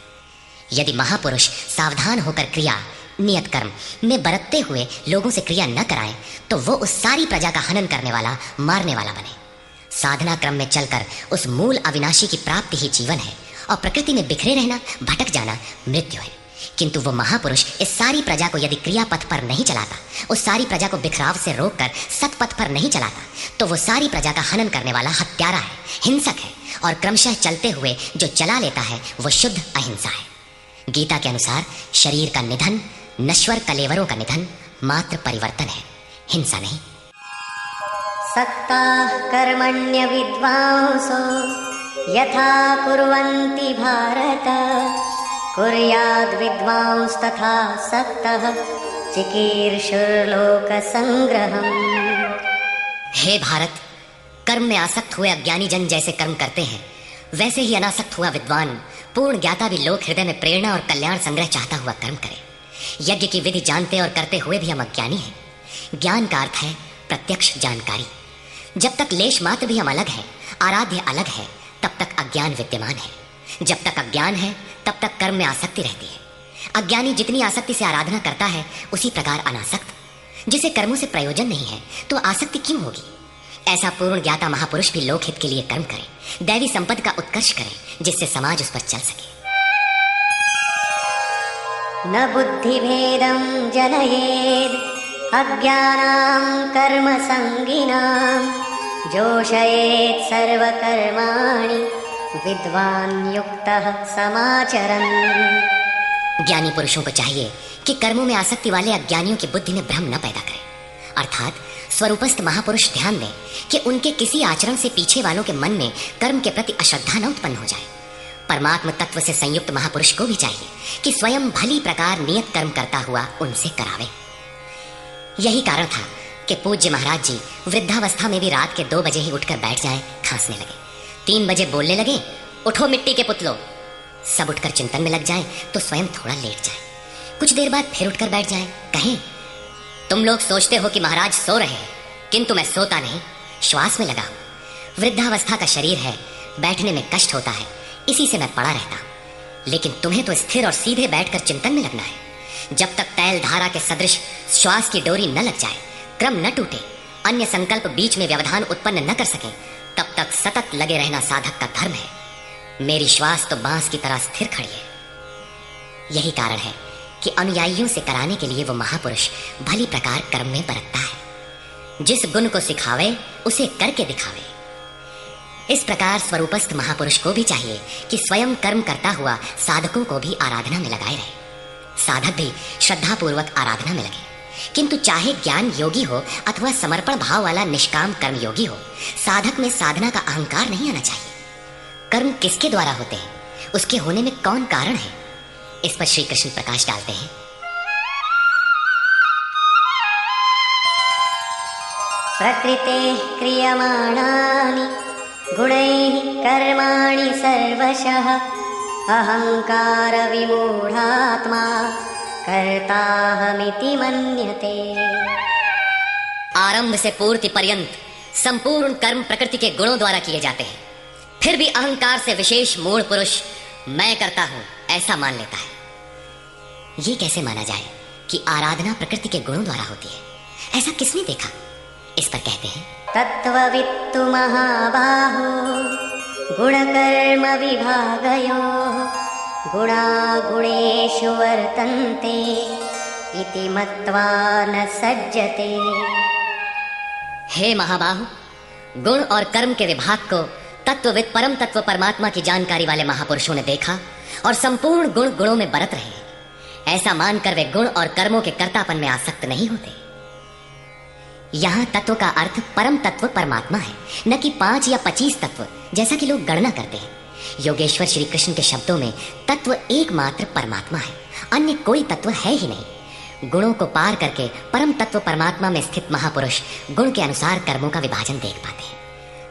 यदि महापुरुष सावधान होकर क्रिया, नियत कर्म में बरतते हुए लोगों से क्रिया न कराएं, तो वो उस सारी प्रजा का हनन करने वाला, मारने वाला बने। साधना क्रम में चलकर उस मूल अविनाशी की प्राप्ति ही जीवन है, और प्रकृति में बिखरे रहना, भटक जाना मृत्यु है। किंतु वो महापुरुष इस सारी प्रजा को यदि क्रिया पथ पर नहीं चलाता, उस सारी प्रजा को बिखराव से रोककर सतपथ पर नहीं चलाता, तो वो सारी प्रजा का हनन करने वाला हत्यारा है, हिंसक है, और क्रमशः चलते हुए जो चला लेता है वो शुद्ध अहिंसा है। गीता के अनुसार शरीर का निधन, नश्वर कलेवरों का निधन मात्र परिवर्तन है, हिंसा नहीं। सक्ताः कर्मण्य विद्वांसो यथा कुर्वन्ति भारत, कुर्याद् विद्वांस तथा सक्तः चिकीर्षुर्लोक संग्रहम्। हे भारत, कर्म में आसक्त हुए अज्ञानी जन जैसे कर्म करते हैं, वैसे ही अनासक्त हुआ विद्वान, पूर्ण ज्ञाता भी लोक हृदय में प्रेरणा और कल्याण संग्रह चाहता हुआ कर्म करे। यज्ञ की विधि जानते और करते हुए भी हम अज्ञानी हैं। ज्ञान का अर्थ है प्रत्यक्ष जानकारी। जब तक लेश मात्र भी हम अलग हैं, आराध्य अलग है, तब तक अज्ञान विद्यमान है। जब तक अज्ञान है, तब तक कर्म में आसक्ति रहती है। अज्ञानी जितनी आसक्ति से आराधना करता है, उसी प्रकार अनासक्त। जिसे कर्मों से प्रयोजन नहीं है, तो आसक्ति क्यों होगी? ऐसा पूर्ण ज्ञाता महापुरुष भी लोकहित के लिए कर्म करें, दैवी संपत्ति का उत्कर्ष करें, जिससे समाज उस पर चल सके। न बुद्धिभेदं जनयेद् अज्ञानां कर्म संगिनां, जोषयेत् सर्वकर्माणि विद्वान् युक्तः समाचरन्। ज्ञानी पुरुषों को चाहिए कि कर्मों में आसक्ति वाले अज्ञानियों की बुद्धि में भ्रम न पैदा करें। अर्थात स्वरूपस्थ महापुरुष ध्यान दें कि उनके किसी आचरण से पीछे वालों के मन में कर्म के प्रति अश्रद्धा न उत्पन्न हो जाए। परमात्म तत्व से संयुक्त महापुरुष को भी चाहिए कि स्वयं भली प्रकार नियत कर्म करता हुआ उनसे करावे। यही कारण था कि पूज्य महाराज जी वृद्धावस्था में भी रात के 2 बजे ही उठकर बैठ जाएं, खांसने लगे। 3 बजे बोलने लगे, उठो मिट्टी के पुतलो। सब उठकर चिंतन में लग जाएं तो स्वयं थोड़ा लेट जाएं। कुछ देर बाद फिर उठकर बैठ जाएं, कहें, तुम लोग सोचते हो कि महाराज सो रहे हैं, किंतु मैं सोता नहीं, श्वास में लगा हूं। वृद्धावस्था का शरीर है, बैठने में कष्ट होता है, इसी से मैं पड़ा रहता हूं। लेकिन तुम्हें तो स्थिर और सीधे बैठकर चिंतन में लगना है। जब तक तैल धारा के सदृश श्वास की डोरी न लग जाए, क्रम न टूटे, अन्य संकल्प बीच में व्यवधान उत्पन्न न कर सके, तब तक सतत लगे रहना साधक का धर्म है। मेरी श्वास तो बांस की तरह स्थिर खड़ी है। यही कारण है कि अनुयायियों से कराने के लिए वो महापुरुष भली प्रकार कर्म में बरतता है। जिस गुण को सिखावे उसे करके दिखावे। इस प्रकार स्वरूपस्थ महापुरुष को भी चाहिए कि स्वयं कर्म करता हुआ साधकों को भी आराधना में लगाए रहे। साधक भी श्रद्धापूर्वक आराधना में लगे, किंतु चाहे ज्ञान योगी हो अथवा समर्पण भाव वाला निष्काम कर्म योगी हो, साधक में साधना का अहंकार नहीं आना चाहिए। कर्म किसके द्वारा होते हैं, उसके होने में कौन कारण है, इस पर श्री कृष्ण प्रकाश डालते हैं। प्रकृतेः क्रियमाणानि गुणैः कर्माणि सर्वशः, अहंकार विमूढ़ात्मा कर्ताहमिति मन्यते। आरंभ से पूर्ति पर्यंत संपूर्ण कर्म प्रकृति के गुणों द्वारा किए जाते हैं। फिर भी अहंकार से विशेष मूढ़ पुरुष मैं करता हूं ऐसा मान लेता है। ये कैसे माना जाए कि आराधना प्रकृति के गुणों द्वारा होती है? ऐसा किसने देखा? इस पर कहते हैं, तत्त्ववित्तु महाबाहो गुणकर्म विभागयोः, गुणा गुणेषु वर्तन्ते इति मत्वा न सज्जते। हे महाबाहु, गुण और कर्म के विभाग को तत्वविद परम तत्व परमात्मा की जानकारी वाले महापुरुषों ने देखा और संपूर्ण गुण गुणों में बरत रहे हैं। ऐसा मानकर वे गुण और कर्मों के कर्तापन में आसक्त नहीं होते। यहां तत्व का अर्थ परम तत्व परमात्मा है, न कि 5 या 25 तत्व जैसा कि लोग गणना करते हैं। योगेश्वर श्री कृष्ण के शब्दों में तत्व एकमात्र परमात्मा है, अन्य कोई तत्व है ही नहीं। गुणों को पार करके परम तत्व परमात्मा में स्थित महापुरुष गुण के अनुसार कर्मों का विभाजन देख पाते हैं।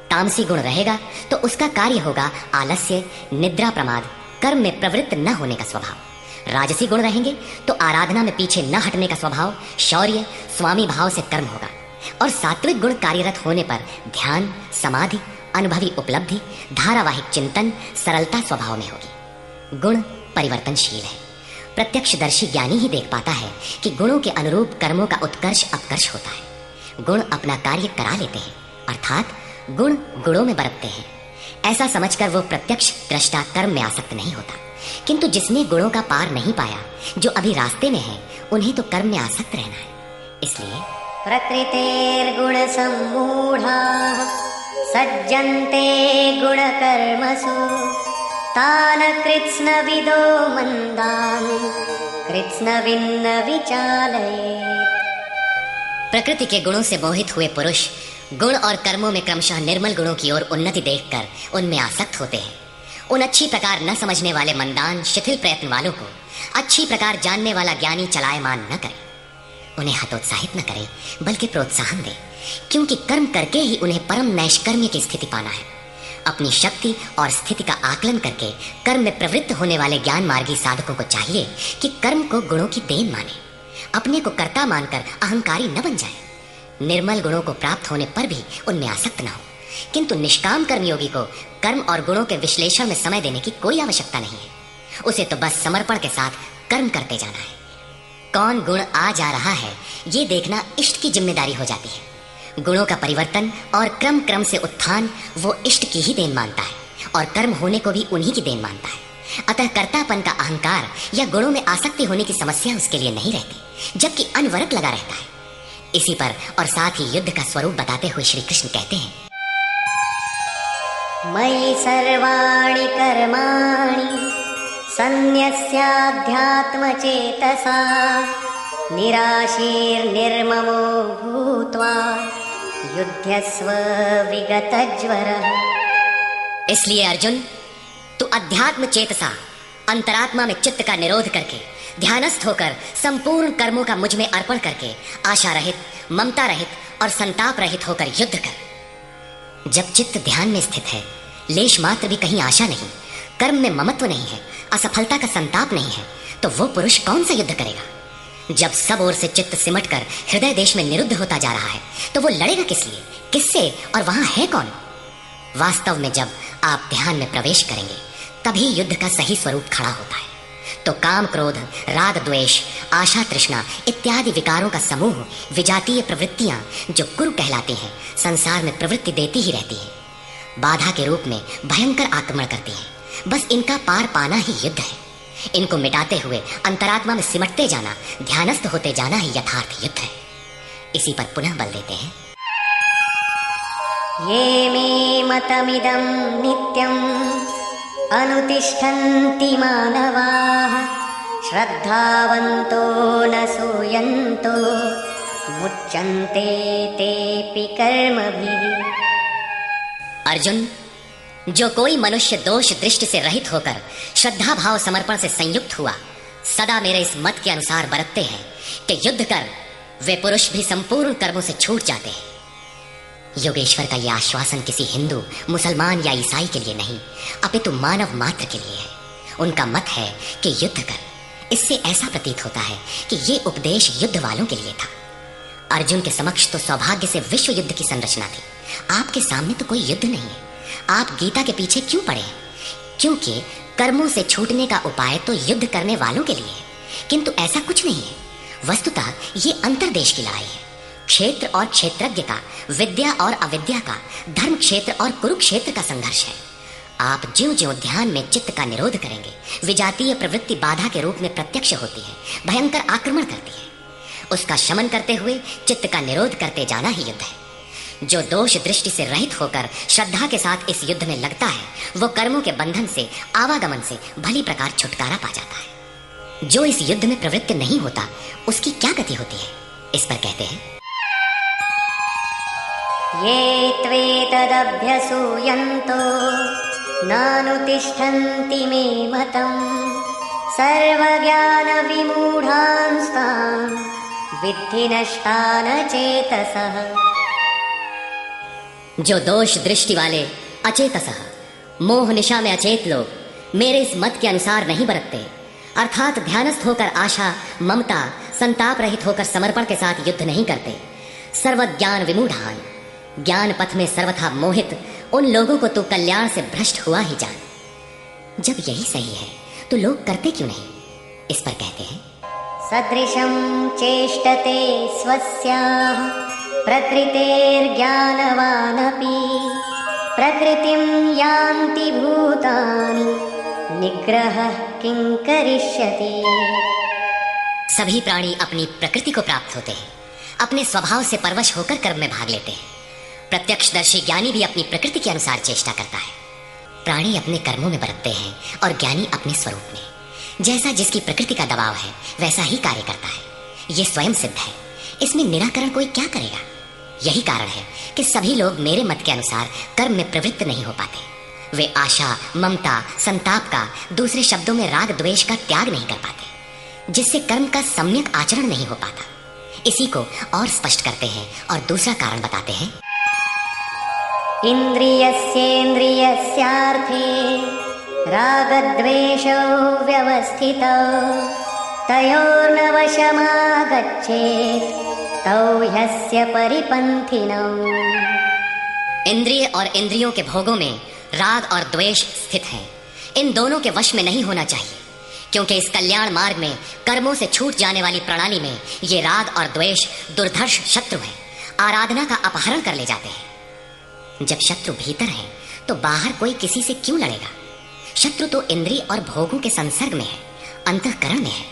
तामसी गुण रहेगा तो उसका कार्य होगा आलस्य, निद्रा, प्रमाद, कर्म में प्रवृत्त न होने का स्वभाव। राजसी गुण रहेंगे तो आराधना में पीछे न हटने का स्वभाव, शौर्य, स्वामी भाव से कर्म होगा। और सात्विक गुण कार्यरत होने पर ध्यान, समाधि, अनुभवी उपलब्धि, धारावाहिक चिंतन, सरलता स्वभाव में होगी। गुण परिवर्तनशील है। प्रत्यक्षदर्शी ज्ञानी ही देख पाता है कि गुणों के अनुरूप कर्मों का उत्कर्ष अपकर्ष होता है। गुण अपना कार्य करा लेते हैं, अर्थात गुण गुणों में बरतते हैं। ऐसा समझकर वो प्रत्यक्ष दृष्टा कर्म में आसक्त नहीं होता। किंतु जिसने गुणों का पार नहीं पाया, जो अभी रास्ते में है, उन्हें तो कर्म में आसक्त रहना है। इसलिए प्रकृतेर्गुण सम्मूढाः सज्जन्ते गुणकर्मसु तान् कृत्स्नविदो मन्दान् कृत्स्नविन्न विचालयेत्। प्रकृति के गुणों से मोहित हुए पुरुष गुण और कर्मों में क्रमशः निर्मल गुणों की ओर उन्नति देखकर उनमें आसक्त होते हैं। उन अच्छी प्रकार न समझने वाले मंदान, शिथिल प्रयत्न वालों को अच्छी प्रकार जानने वाला ज्ञानी चलायमान न करे। उन्हें हतोत्साहित न करे, बल्कि प्रोत्साहन दे, क्योंकि कर्म करके ही उन्हें परम नैष्कर्म्य की स्थिति पाना है। अपनी शक्ति और स्थिति का आकलन करके कर्म में प्रवृत्त होने वाले ज्ञान मार्गी साधकों को चाहिए कि कर्म को गुणों की देन माने, अपने को कर्ता मानकर अहंकारी न बन जाए। निर्मल गुणों को प्राप्त होने पर भी उनमें आसक्त न हो। किंतु निष्काम कर्मयोगी को कर्म और गुणों के विश्लेषण में समय देने की कोई आवश्यकता नहीं है। उसे तो बस समर्पण के साथ कर्म करते जाना है। कौन गुण आ जा रहा है, ये देखना इष्ट की जिम्मेदारी हो जाती है। गुणों का परिवर्तन और क्रम क्रम से उत्थान वो इष्ट की ही देन मानता है और कर्म होने को भी उन्हीं की देन मानता है। अतः कर्तापन का अहंकार या गुणों में आसक्ति होने की समस्या उसके लिए नहीं रहती, जबकि अनवरत लगा रहता है। इसी पर और साथ ही युद्ध का स्वरूप बताते हुए श्री कृष्ण कहते हैं, मयि सर्वाणि कर्माणि सन्न्यस्याध्यात्मचेतसा निराशीर्निर्ममो भूत्वा युध्यस्व विगतज्वरः। इसलिए अर्जुन, तू अध्यात्म चेतसा, अंतरात्मा में चित्त का निरोध करके ध्यानस्थ होकर संपूर्ण कर्मों का मुझ में अर्पण करके आशा रहित, ममता रहित और संताप रहित होकर युद्ध कर। जब चित्त ध्यान में स्थित है, लेश मात्र भी कहीं आशा नहीं, कर्म में ममत्व नहीं है, असफलता का संताप नहीं है, तो वो पुरुष कौन सा युद्ध करेगा। जब सब ओर से चित्त सिमटकर हृदय देश में निरुद्ध होता जा रहा है, तो वो लड़ेगा किस लिए, किससे, और वहां है कौन। वास्तव में जब आप ध्यान में प्रवेश करेंगे, तभी युद्ध का सही स्वरूप खड़ा होता है। तो काम, क्रोध, राग, द्वेष, आशा, तृष्णा इत्यादि विकारों का समूह, विजातीय प्रवृत्तियां जो कुरु कहलाती हैं, संसार में प्रवृत्ति देती ही रहती है। बाधा के रूप में भयंकर आक्रमण करती हैं। बस इनका पार पाना ही युद्ध है। इनको मिटाते हुए अंतरात्मा में सिमटते जाना, ध्यानस्थ होते जाना ही यथार्थ युद्ध है। इसी पर पुनः बल देते हैं, ये मे मतमिदं नित्यम् अनुतिष्ठन्ति मानवाः श्रद्धावन्तो न सूयन्तो मुच्यन्ते तेऽपि कर्मभिः। अर्जुन, जो कोई मनुष्य दोष दृष्टि से रहित होकर श्रद्धा भाव समर्पण से संयुक्त हुआ, सदा मेरे इस मत के अनुसार बरतते हैं कि युद्ध कर, वे पुरुष भी संपूर्ण कर्मों से छूट जाते हैं। योगेश्वर का यह आश्वासन किसी हिंदू, मुसलमान या ईसाई के लिए नहीं, अपितु मानव मात्र के लिए है। उनका मत है कि युद्ध कर। इससे ऐसा प्रतीत होता है कि ये उपदेश युद्ध वालों के लिए था। अर्जुन के समक्ष तो सौभाग्य से विश्व युद्ध की संरचना थी। आपके सामने तो कोई युद्ध नहीं है। आप गीता के पीछे क्यों पड़े हैं? क्योंकि कर्मों से छूटने का उपाय तो युद्ध करने वालों के लिए है, किंतु ऐसा कुछ नहीं है। वस्तुतः ये अंतर्देश की लड़ाई है। क्षेत्र और क्षेत्रज्ञ का, विद्या और अविद्या का, धर्म क्षेत्र और कुरुक्षेत्र का संघर्ष है। आप ज्यों-ज्यों ध्यान में चित्त का निरोध करेंगे, विजातीय प्रवृत्ति बाधा के रूप में प्रत्यक्ष होती है, भयंकर आक्रमण करती है। उसका शमन करते हुए चित्त का निरोध करते जाना ही युद्ध है। जो दोष दृष्टि से रहित होकर श्रद्धा के साथ इस युद्ध में लगता है वो कर्मों के बंधन से, आवागमन से भली प्रकार छुटकारा पा जाता है। जो इस युद्ध में प्रवृत्त नहीं होता उसकी क्या गति होती है, इस पर कहते हैं, ये त्वेतदभ्यसूयन्तो नानुतिष्ठन्ति मे मतम् सर्वज्ञान विमूढांस्तान् विद्धि नष्टान चेतसः। जो दोष दृष्टि वाले अचेतसः, मोह निशा में अचेत लोग मेरे इस मत के अनुसार नहीं बरतते, अर्थात ध्यानस्थ होकर आशा, ममता, संताप रहित होकर समर्पण के साथ युद्ध नहीं करते, सर्वज्ञान विमूढ़ान, ज्ञान पथ में सर्वथा मोहित उन लोगों को तू कल्याण से भ्रष्ट हुआ ही जान। जब यही सही है तो लोग करते क्यों नहीं, इस पर कहते हैं, सदृशं चेष्टते स्वस्याः प्रकृतेर्ज्ञानवानपि प्रकृतिं यान्ति भूतानि निग्रहः किं करिष्यति। सभी प्राणी अपनी प्रकृति को प्राप्त होते हैं, अपने स्वभाव से परवश होकर कर्म में भाग लेते हैं। प्रत्यक्षदर्शी ज्ञानी भी अपनी प्रकृति के अनुसार चेष्टा करता है। प्राणी अपने कर्मों में बरतते हैं और ज्ञानी अपने स्वरूप में। जैसा जिसकी प्रकृति का दबाव है वैसा ही कार्य करता है, ये स्वयं सिद्ध है। इसमें निराकरण कोई क्या करेगा। यही कारण है कि सभी लोग मेरे मत के अनुसार कर्म में प्रवृत्त नहीं हो पाते। वे आशा, ममता, संताप का, दूसरे शब्दों में राग द्वेष का त्याग नहीं कर पाते, जिससे कर्म का सम्यक आचरण नहीं हो पाता। इसी को और स्पष्ट करते हैं और दूसरा कारण बताते हैं, इन्द्रियस्येन्द्रियस्यार्थे रागद्वेषौ व्यवस्थितौ तयोर्न वशमागच्छेत् तौ ह्यस्य परिपन्थिनौ। इंद्रिय और इंद्रियों के भोगों में राग और द्वेष स्थित हैं। इन दोनों के वश में नहीं होना चाहिए, क्योंकि इस कल्याण मार्ग में कर्मों से छूट जाने वाली प्रणाली में ये राग और द्वेष दुर्धर्ष शत्रु हैं, आराधना का अपहरण कर ले जाते हैं। जब शत्रु भीतर है तो बाहर कोई किसी से क्यों लड़ेगा। शत्रु तो इंद्रिय और भोगों के संसर्ग में है, अंतःकरण में है।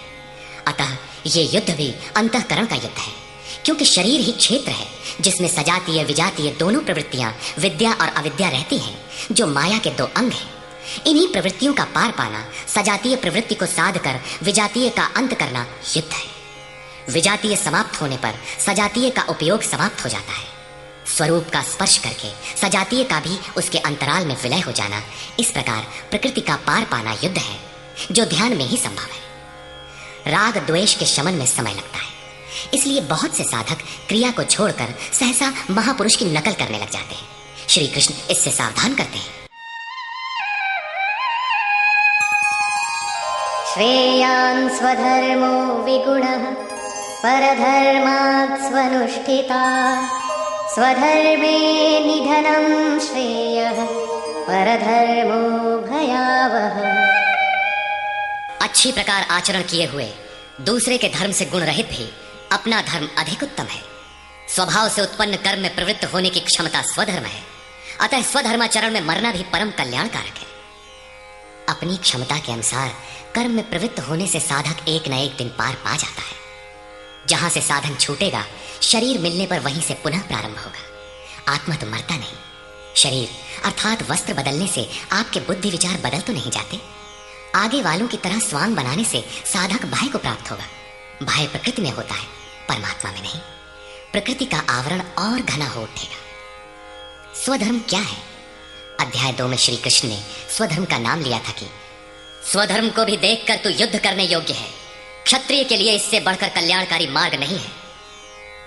अतः ये युद्ध भी अंतःकरण का युद्ध है, क्योंकि शरीर ही क्षेत्र है जिसमें सजातीय विजातीय दोनों प्रवृत्तियां, विद्या और अविद्या रहती हैं, जो माया के दो अंग हैं। इन्हीं प्रवृत्तियों का पार पाना, सजातीय प्रवृत्ति को साध कर विजातीय का अंत करना युद्ध है। विजातीय समाप्त होने पर सजातीय का उपयोग समाप्त हो जाता है। स्वरूप का स्पर्श करके सजातीय का भी उसके अंतराल में विलय हो जाना, इस प्रकार प्रकृति का पार पाना युद्ध है, जो ध्यान में ही संभव है। राग द्वेष के शमन में समय लगता है, इसलिए बहुत से साधक क्रिया को छोड़कर सहसा महापुरुष की नकल करने लग जाते हैं। श्री कृष्ण इससे सावधान करते हैं। श्रेयान् स्वधर्मो विगुणः परधर्मात् स्वनुष्ठिता स्वधर्मे निधनं श्रेयः परधर्मो भयावह। अच्छी प्रकार आचरण किए हुए दूसरे के धर्म से गुण रहित भी अपना धर्म अधिक उत्तम है। स्वभाव से उत्पन्न कर्म में प्रवृत्त होने की क्षमता स्वधर्म है, अतः स्वधर्माचरण में मरना भी परम कल्याणकारक है। अपनी क्षमता के अनुसार कर्म में प्रवृत्त होने से साधक एक न एक दिन पार पा जाता है। जहां से साधन छूटेगा, शरीर मिलने पर वहीं से पुनः प्रारंभ होगा। आत्मा तो मरता नहीं। शरीर अर्थात वस्त्र बदलने से आपके बुद्धि विचार बदल तो नहीं जाते। आगे वालों की तरह स्वांग बनाने से साधक बाह्य को प्राप्त होगा। बाह्य प्रकृति में होता है, परमात्मा में नहीं। प्रकृति का आवरण और घना हो उठेगा। स्वधर्म क्या है? अध्याय 2 में श्री कृष्ण ने स्वधर्म का नाम लिया था कि स्वधर्म को भी देखकर तू युद्ध करने योग्य है। क्षत्रिय के लिए इससे बढ़कर कल्याणकारी मार्ग नहीं है।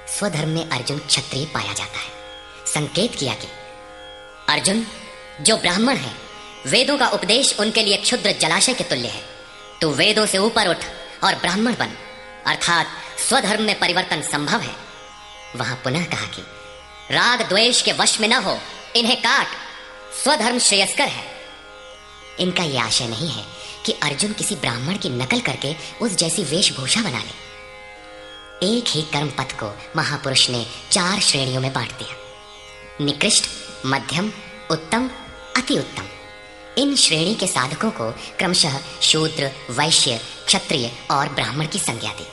स्वधर्म में अर्जुन क्षत्रिय पाया जाता है। संकेत किया कि अर्जुन, जो ब्राह्मण है, वेदों का उपदेश उनके लिए क्षुद्र जलाशय के तुल्य है। तू वेदों से ऊपर उठ और ब्राह्मण बन, अर्थात स्वधर्म में परिवर्तन संभव है। वहां पुनः कहा कि राग द्वेष के वश में न हो, इन्हें काट, स्वधर्म श्रेयस्कर है। इनका यह आशय नहीं है कि अर्जुन किसी ब्राह्मण की नकल करके उस जैसी वेशभूषा बना ले। एक ही कर्म पथ को महापुरुष ने 4 श्रेणियों में बांट दिया: निकृष्ट, मध्यम, उत्तम, अति उत्तम। इन श्रेणी के साधकों को क्रमशः शूद्र, वैश्य, क्षत्रिय और ब्राह्मण की संज्ञा दी।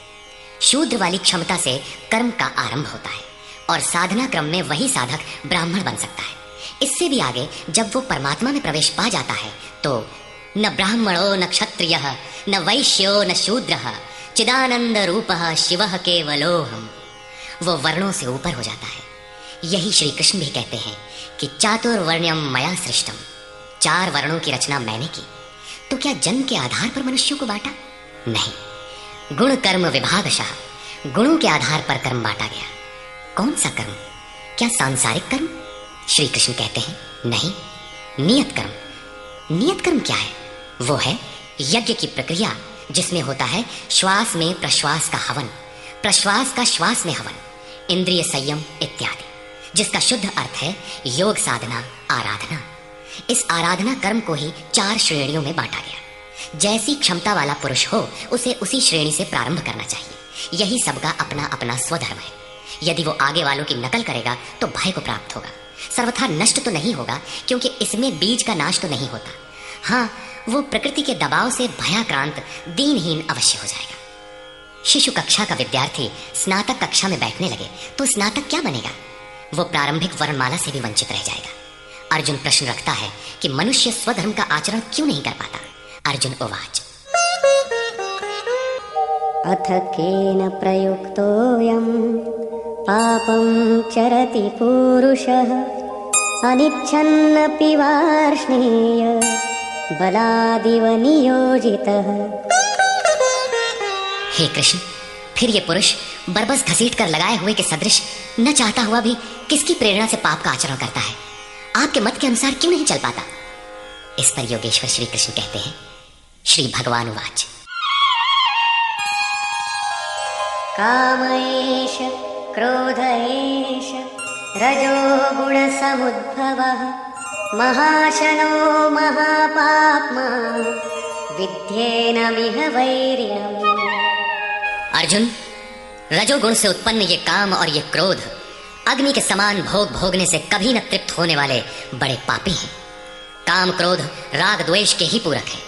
शूद्र वाली क्षमता से कर्म का आरंभ होता है, और साधना क्रम में वही साधक ब्राह्मण बन सकता है। इससे भी आगे जब वो परमात्मा में प्रवेश पा जाता है तो न ब्राह्मणो न क्षत्रियः न वैश्यो न शूद्रः चिदानंद रूपः शिवः केवलोऽहम्, वो वर्णों से ऊपर हो जाता है। यही श्री कृष्ण भी कहते हैं कि चातुर्वर्ण्यम मया सृष्टम, 4 वर्णों की रचना मैंने की। तो क्या जन्म के आधार पर मनुष्यों को बांटा? नहीं, गुण कर्म विभागशः, गुणों के आधार पर कर्म बांटा गया। कौन सा कर्म? क्या सांसारिक कर्म? श्री कृष्ण कहते हैं नहीं, नियत कर्म। नियत कर्म क्या है? वो है यज्ञ की प्रक्रिया जिसमें होता है श्वास में प्रश्वास का हवन, प्रश्वास का श्वास में हवन, इंद्रिय संयम इत्यादि, जिसका शुद्ध अर्थ है योग साधना आराधना। इस आराधना कर्म को ही 4 श्रेणियों में बांटा गया। जैसी क्षमता वाला पुरुष हो उसे उसी श्रेणी से प्रारंभ करना चाहिए। यही सबका अपना अपना स्वधर्म है। यदि वो आगे वालों की नकल करेगा तो भय को प्राप्त होगा, सर्वथा नष्ट तो नहीं होगा, क्योंकि इसमें बीज का नाश तो नहीं होता। हाँ, वो प्रकृति के दबाव से भयाक्रांत दीनहीन अवश्य हो जाएगा। शिशु कक्षा का विद्यार्थी स्नातक कक्षा में बैठने लगे तो स्नातक क्या बनेगा? वो प्रारंभिक वर्णमाला से भी वंचित रह जाएगा। अर्जुन प्रश्न रखता है कि मनुष्य स्वधर्म का आचरण क्यों नहीं कर पाता? अर्जुन उवाच अथ केन प्रयुक्तोऽयं पापं चरति पूरुषः अनिच्छन्नपि वार्ष्णेय बलादिव नियोजितः। हे कृष्ण, फिर ये पुरुष बरबस घसीट कर लगाए हुए के सदृश न चाहता हुआ भी किसकी प्रेरणा से पाप का आचरण करता है? आपके मत के अनुसार क्यों नहीं चल पाता? इस पर योगेश्वर श्री कृष्ण कहते हैं, श्री भगवान उवाच काम एष क्रोध एष रजो गुण समुद्भवः महाशनो महापाप्मा विद्येनमिह वैरिणम्। अर्जुन, रजोगुण से उत्पन्न ये काम और ये क्रोध अग्नि के समान भोग भोगने से कभी न तृप्त होने वाले बड़े पापी हैं। काम क्रोध राग द्वेष के ही पूरक है।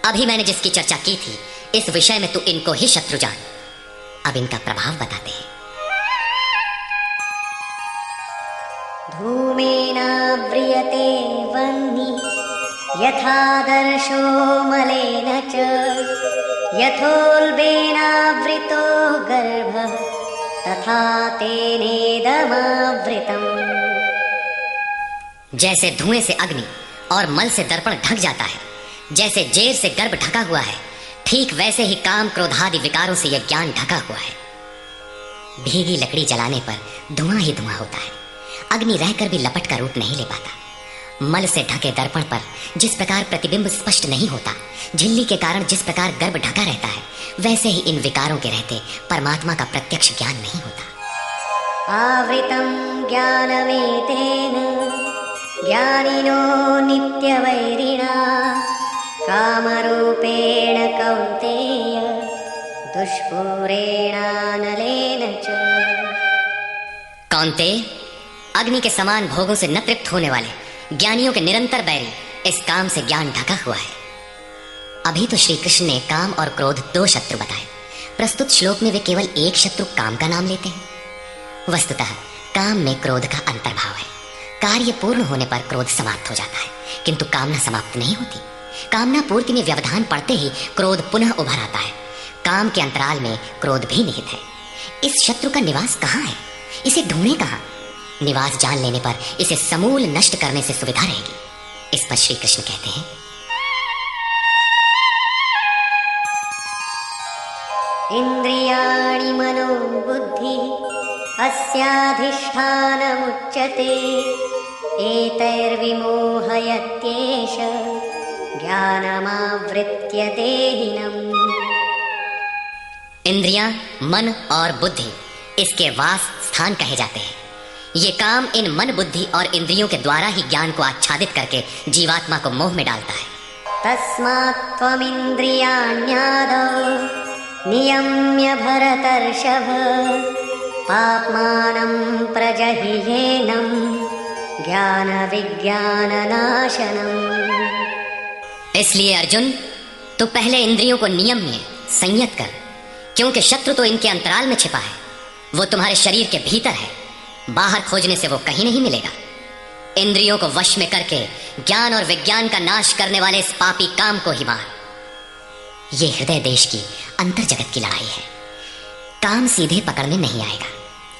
अभी मैंने जिसकी चर्चा की थी इस विषय में तू इनको ही शत्रु जान। अब इनका प्रभाव बताते हैं। धूमेनाव्रियते वह्निः यथादर्शो मलेन च यथोल्बेनावृतो गर्भः तथा तेनेदमावृतम्। जैसे धुएं से अग्नि और मल से दर्पण ढक जाता है, जैसे जेर से गर्भ ढका हुआ है, ठीक वैसे ही काम क्रोधादि विकारों से यह ज्ञान ढका हुआ है। भीगी लकड़ी जलाने पर धुआं ही धुआं होता है। अग्नि रहकर भी लपट का रूप नहीं ले पाता। मल से ढके दर्पण पर जिस प्रकार प्रतिबिंब स्पष्ट नहीं होता, झिल्ली के कारण जिस प्रकार गर्भ ढका रहता है, वैसे ही इन विकारों के रहते परमात्मा का प्रत्यक्ष ज्ञान नहीं होता। आवृतं ज्ञानमेतेन ज्ञानिनो नित्यवैरिणा कामरूपेण कौन्तेय दुष्पूरेणानलेन च। कौन्तेय, अग्नि के समान भोगों से न तृप्त होने वाले ज्ञानियों के निरंतर बैरी इस काम से ज्ञान ढका हुआ है। अभी तो श्री कृष्ण ने काम और क्रोध 2 शत्रु बताए। प्रस्तुत श्लोक में वे केवल एक शत्रु काम का नाम लेते हैं। वस्तुतः काम में क्रोध का अंतर्भाव है। कार्य पूर्ण होने पर क्रोध समाप्त हो जाता है, किंतु कामना समाप्त नहीं होती। कामना पूर्ति में व्यवधान पड़ते ही क्रोध पुनः उभर आता है। काम के अंतराल में क्रोध भी निहित है। इस शत्रु का निवास कहाँ है? इसे ढूंढे कहाँ? निवास जान लेने पर इसे समूल नष्ट करने से सुविधा रहेगी। इस पर श्री कृष्ण कहते हैं, इंद्रियाणि मनो बुद्धि अस्याधिष्ठानमुच्यते एतैर्विमोहयत्येष ज्ञानमावृत्य देहिनम्। इंद्रियां, मन और बुद्धि इसके वास स्थान कहे जाते हैं। ये काम इन मन बुद्धि और इंद्रियों के द्वारा ही ज्ञान को आच्छादित करके जीवात्मा को मोह में डालता है। तस्मात् त्वमिन्द्रियाण्यादौ नियम्य भरतर्षभ पाप्मानं प्रजह्येनं ज्ञान विज्ञाननाशनम्। इसलिए अर्जुन, तो पहले इंद्रियों को नियम्य संयत कर, क्योंकि शत्रु तो इनके अंतराल में छिपा है। वो तुम्हारे शरीर के भीतर है। बाहर खोजने से वो कहीं नहीं मिलेगा। इंद्रियों को वश में करके ज्ञान और विज्ञान का नाश करने वाले इस पापी काम को ही मार। ये हृदय देश की अंतर जगत की लड़ाई है। काम सीधे पकड़ने नहीं आएगा,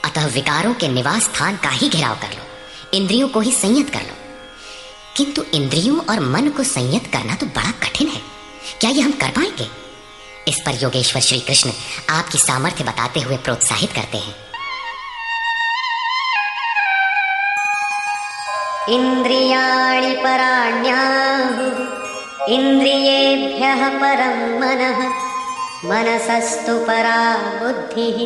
अतः विकारों के निवास स्थान का ही घेराव कर लो, इंद्रियों को ही संयत कर लो। किंतु इंद्रियों और मन को संयत करना तो बड़ा कठिन है। क्या ये हम कर पाएंगे? इस पर योगेश्वर श्री कृष्ण आपकी सामर्थ्य बताते हुए प्रोत्साहित करते हैं। इंद्रियाणि पराण्याहुः इंद्रियेभ्यः परं मनः मनसस्तु परा बुद्धिः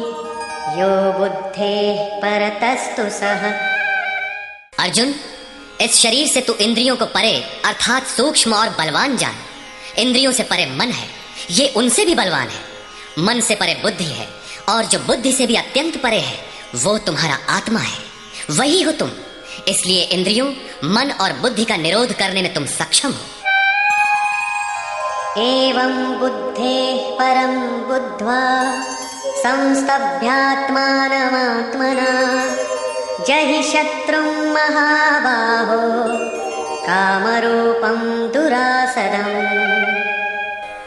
यो बुद्धेः परतस्तु सः। अर्जुन, इस शरीर से तू इंद्रियों को परे अर्थात सूक्ष्म और बलवान जान। इंद्रियों से परे मन है, ये उनसे भी बलवान है। मन से परे बुद्धि है, और जो बुद्धि से भी अत्यंत परे है वो तुम्हारा आत्मा है, वही हो तुम। इसलिए इंद्रियों, मन और बुद्धि का निरोध करने में तुम सक्षम हो। एवं बुद्धेः परं बुद्ध्वा संस्तभ्यात्मानमात्मना जहि शत्रुं महाबाहो कामरूपं दुरासदम्।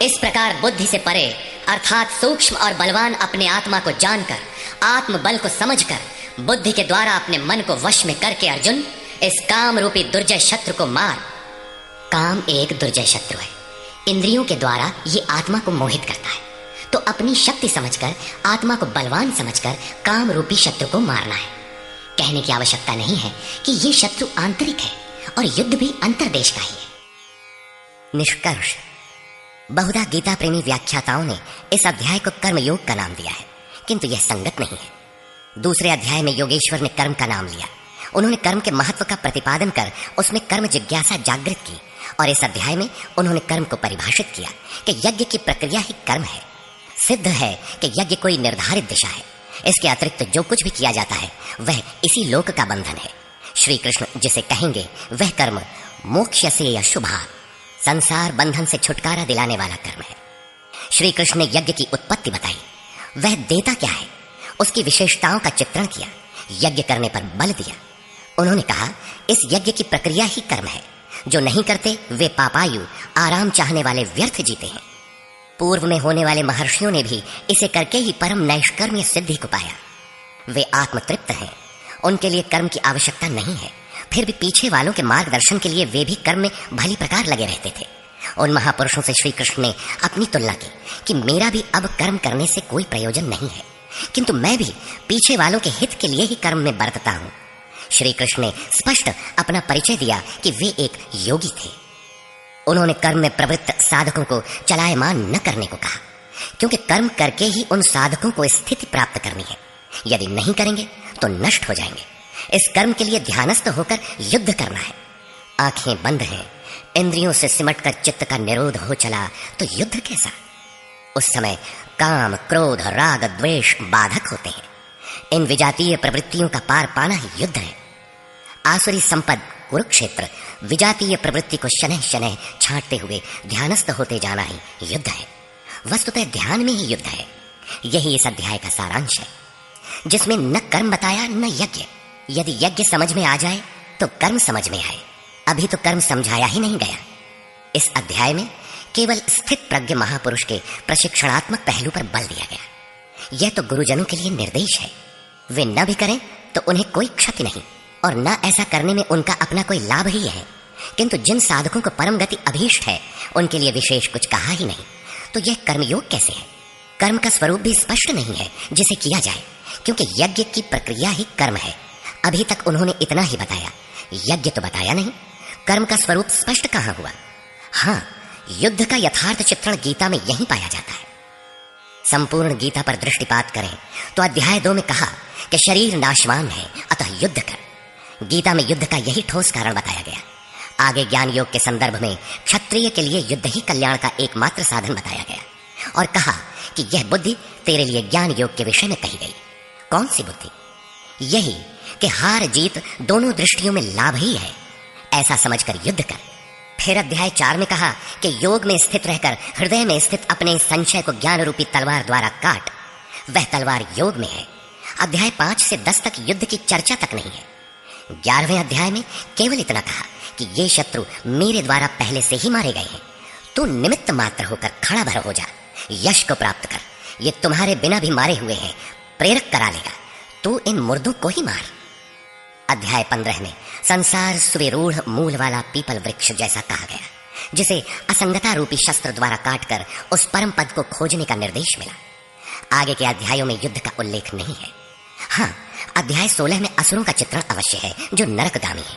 इस प्रकार बुद्धि से परे अर्थात सूक्ष्म और बलवान अपने आत्मा को जानकर, आत्म बल को समझकर, बुद्धि के द्वारा अपने मन को वश में करके अर्जुन, इस काम रूपी दुर्जय शत्रु को मार। काम एक दुर्जय शत्रु है। इंद्रियों के द्वारा ये आत्मा को मोहित करता है, तो अपनी शक्ति समझकर, आत्मा को बलवान समझकर काम रूपी शत्रु को मारना है। कहने की आवश्यकता नहीं है कि ये शत्रु आंतरिक है और युद्ध भी अंतर्देश का ही है। निष्कर्ष, बहुधा गीता प्रेमी व्याख्याताओं ने इस अध्याय को कर्मयोग का नाम दिया है, किंतु यह संगत नहीं है। दूसरे अध्याय में योगेश्वर ने कर्म का नाम लिया। उन्होंने कर्म के महत्व का प्रतिपादन कर उसमें कर्म जिज्ञासा जागृत की, और इस अध्याय में उन्होंने कर्म को परिभाषित किया कि यज्ञ की प्रक्रिया ही कर्म है। सिद्ध है कि यज्ञ कोई निर्धारित दिशा है, इसके अतिरिक्त जो कुछ भी किया जाता है वह इसी लोक का बंधन है। श्री कृष्ण जिसे कहेंगे वह कर्म मोक्ष से अशुभा, संसार बंधन से छुटकारा दिलाने वाला कर्म है। श्री कृष्ण ने यज्ञ की उत्पत्ति बताई, वह देता क्या है, उसकी विशेषताओं का चित्रण किया, यज्ञ करने पर बल दिया। उन्होंने कहा इस यज्ञ की प्रक्रिया ही कर्म है। जो नहीं करते वे पापायु, आराम चाहने वाले व्यर्थ जीते हैं। पूर्व में होने वाले महर्षियों ने भी इसे करके ही परम नैष्कर्म्य सिद्धि को पाया। वे आत्मतृप्त हैं, उनके लिए कर्म की आवश्यकता नहीं है। फिर भी पीछे वालों के मार्गदर्शन के लिए वे भी कर्म में भली प्रकार लगे रहते थे। उन महापुरुषों से श्री कृष्ण ने अपनी तुलना की कि मेरा भी अब कर्म करने से कोई प्रयोजन नहीं है, किंतु मैं भी पीछे वालों के हित के लिए ही कर्म में बरतता हूं। श्री कृष्ण ने स्पष्ट अपना परिचय दिया कि वे एक योगी थे। उन्होंने कर्म में प्रवृत्त साधकों को चलायमान न करने को कहा, क्योंकि कर्म करके ही उन साधकों को स्थिति प्राप्त करनी है। यदि नहीं करेंगे तो नष्ट हो जाएंगे। इस कर्म के लिए ध्यानस्थ होकर युद्ध करना है। आंखें बंद हैं, इंद्रियों से सिमटकर चित्त का निरोध हो चला तो युद्ध कैसा? उस समय काम, क्रोध, राग, द्वेष बाधक होते हैं। इन विजातीय प्रवृत्तियों का पार पाना ही युद्ध है। आसुरी संपद कुरुक्षेत्र विजातीय प्रवृत्ति को शनह शनह छांटते हुए ध्यानस्थ होते जाना ही युद्ध है। वस्तुतः ध्यान में ही युद्ध है। यही इस अध्याय का सारांश है, जिसमें न कर्म बताया न यज्ञ। यदि यज्ञ समझ में आ जाए तो कर्म समझ में आए। अभी तो कर्म समझाया ही नहीं गया। इस अध्याय में केवल स्थित प्रज्ञ महापुरुष के प्रशिक्षणात्मक पहलू पर बल दिया गया। यह तो गुरुजनों के लिए निर्देश है। वे न भी करें तो उन्हें कोई क्षति नहीं, और न ऐसा करने में उनका अपना कोई लाभ ही है। किंतु जिन साधकों को परम गति अभीष्ट है उनके लिए विशेष कुछ कहा ही नहीं। तो यह कर्मयोग कैसे है? कर्म का स्वरूप भी स्पष्ट नहीं है जिसे किया जाए, क्योंकि यज्ञ की प्रक्रिया ही कर्म है। अभी तक उन्होंने इतना ही बताया, यज्ञ तो बताया नहीं। कर्म का स्वरूप स्पष्ट कहां हुआ? हाँ, युद्ध का यथार्थ चित्रण गीता में यही पाया जाता है। संपूर्ण गीता पर दृष्टिपात करें तो अध्याय 2 में कहा कि शरीर नाशवान है, अतः युद्ध कर। गीता में युद्ध का यही ठोस कारण बताया गया। आगे ज्ञान योग के संदर्भ में क्षत्रिय के लिए युद्ध ही कल्याण का एकमात्र साधन बताया गया, और कहा कि यह बुद्धि तेरे लिए ज्ञान योग के विषय में कही गई। कौन सी बुद्धि? यही कि हार जीत दोनों दृष्टियों में लाभ ही है, ऐसा समझकर युद्ध कर। फिर अध्याय 4 में कहा कि योग में स्थित रहकर हृदय में स्थित अपने संशय को ज्ञान रूपी तलवार द्वारा काट। वह तलवार योग में है। अध्याय 5 से 10 तक युद्ध की चर्चा तक नहीं है। 11वें अध्याय में केवल इतना कहा कि ये शत्रु मेरे द्वारा पहले से ही मारे गए हैं, तू निमित्त मात्र होकर खड़ा भर हो जा, यश को प्राप्त कर। ये तुम्हारे बिना भी मारे हुए हैं, प्रेरक करा लेगा, तू इन मुर्दों को ही मार। अध्याय 15 में संसार सुविरूढ़ मूल वाला पीपल वृक्ष जैसा कहा गया, जिसे असंगता रूपी शस्त्र द्वारा काटकर उस परम पद को खोजने का निर्देश मिला। आगे के अध्यायों में युद्ध का उल्लेख नहीं है। हाँ, अध्याय 16 में असुरों का चित्रण अवश्य है जो नरकगामी है।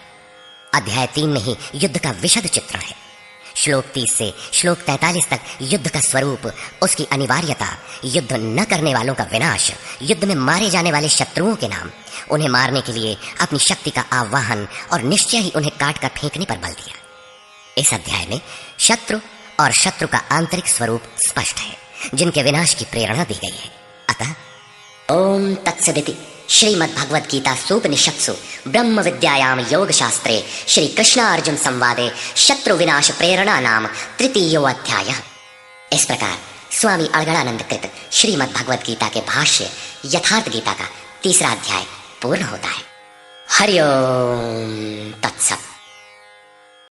अध्याय 3 में ही युद्ध का विशद चित्रण है। श्लोक 30 से श्लोक 43 तक युद्ध का स्वरूप, उसकी अनिवार्यता, युद्ध न करने वालों का विनाश, युद्ध में मारे जाने वाले शत्रुओं के नाम, उन्हें मारने के लिए अपनी शक्ति का आह्वान और निश्चय ही उन्हें काट कर फेंकने पर बल दिया। इस अध्याय में शत्रु और शत्रु का आंतरिक स्वरूप स्पष्ट है, जिनके विनाश की प्रेरणा दी गई है। अतः ओम तत्सदिति श्रीमद्भगवद गीता सूपनिषत्सु ब्रह्म विद्यायाम योग शास्त्रे श्री कृष्ण अर्जुन संवादे शत्रु विनाश प्रेरणा नाम तृतीयो अध्याय। इस प्रकार स्वामी अड़गड़ानंद कृत श्रीमद्भगवद गीता के भाष्य यथार्थ गीता का 3रा अध्याय पूर्ण होता है। हरिओम तत्सत।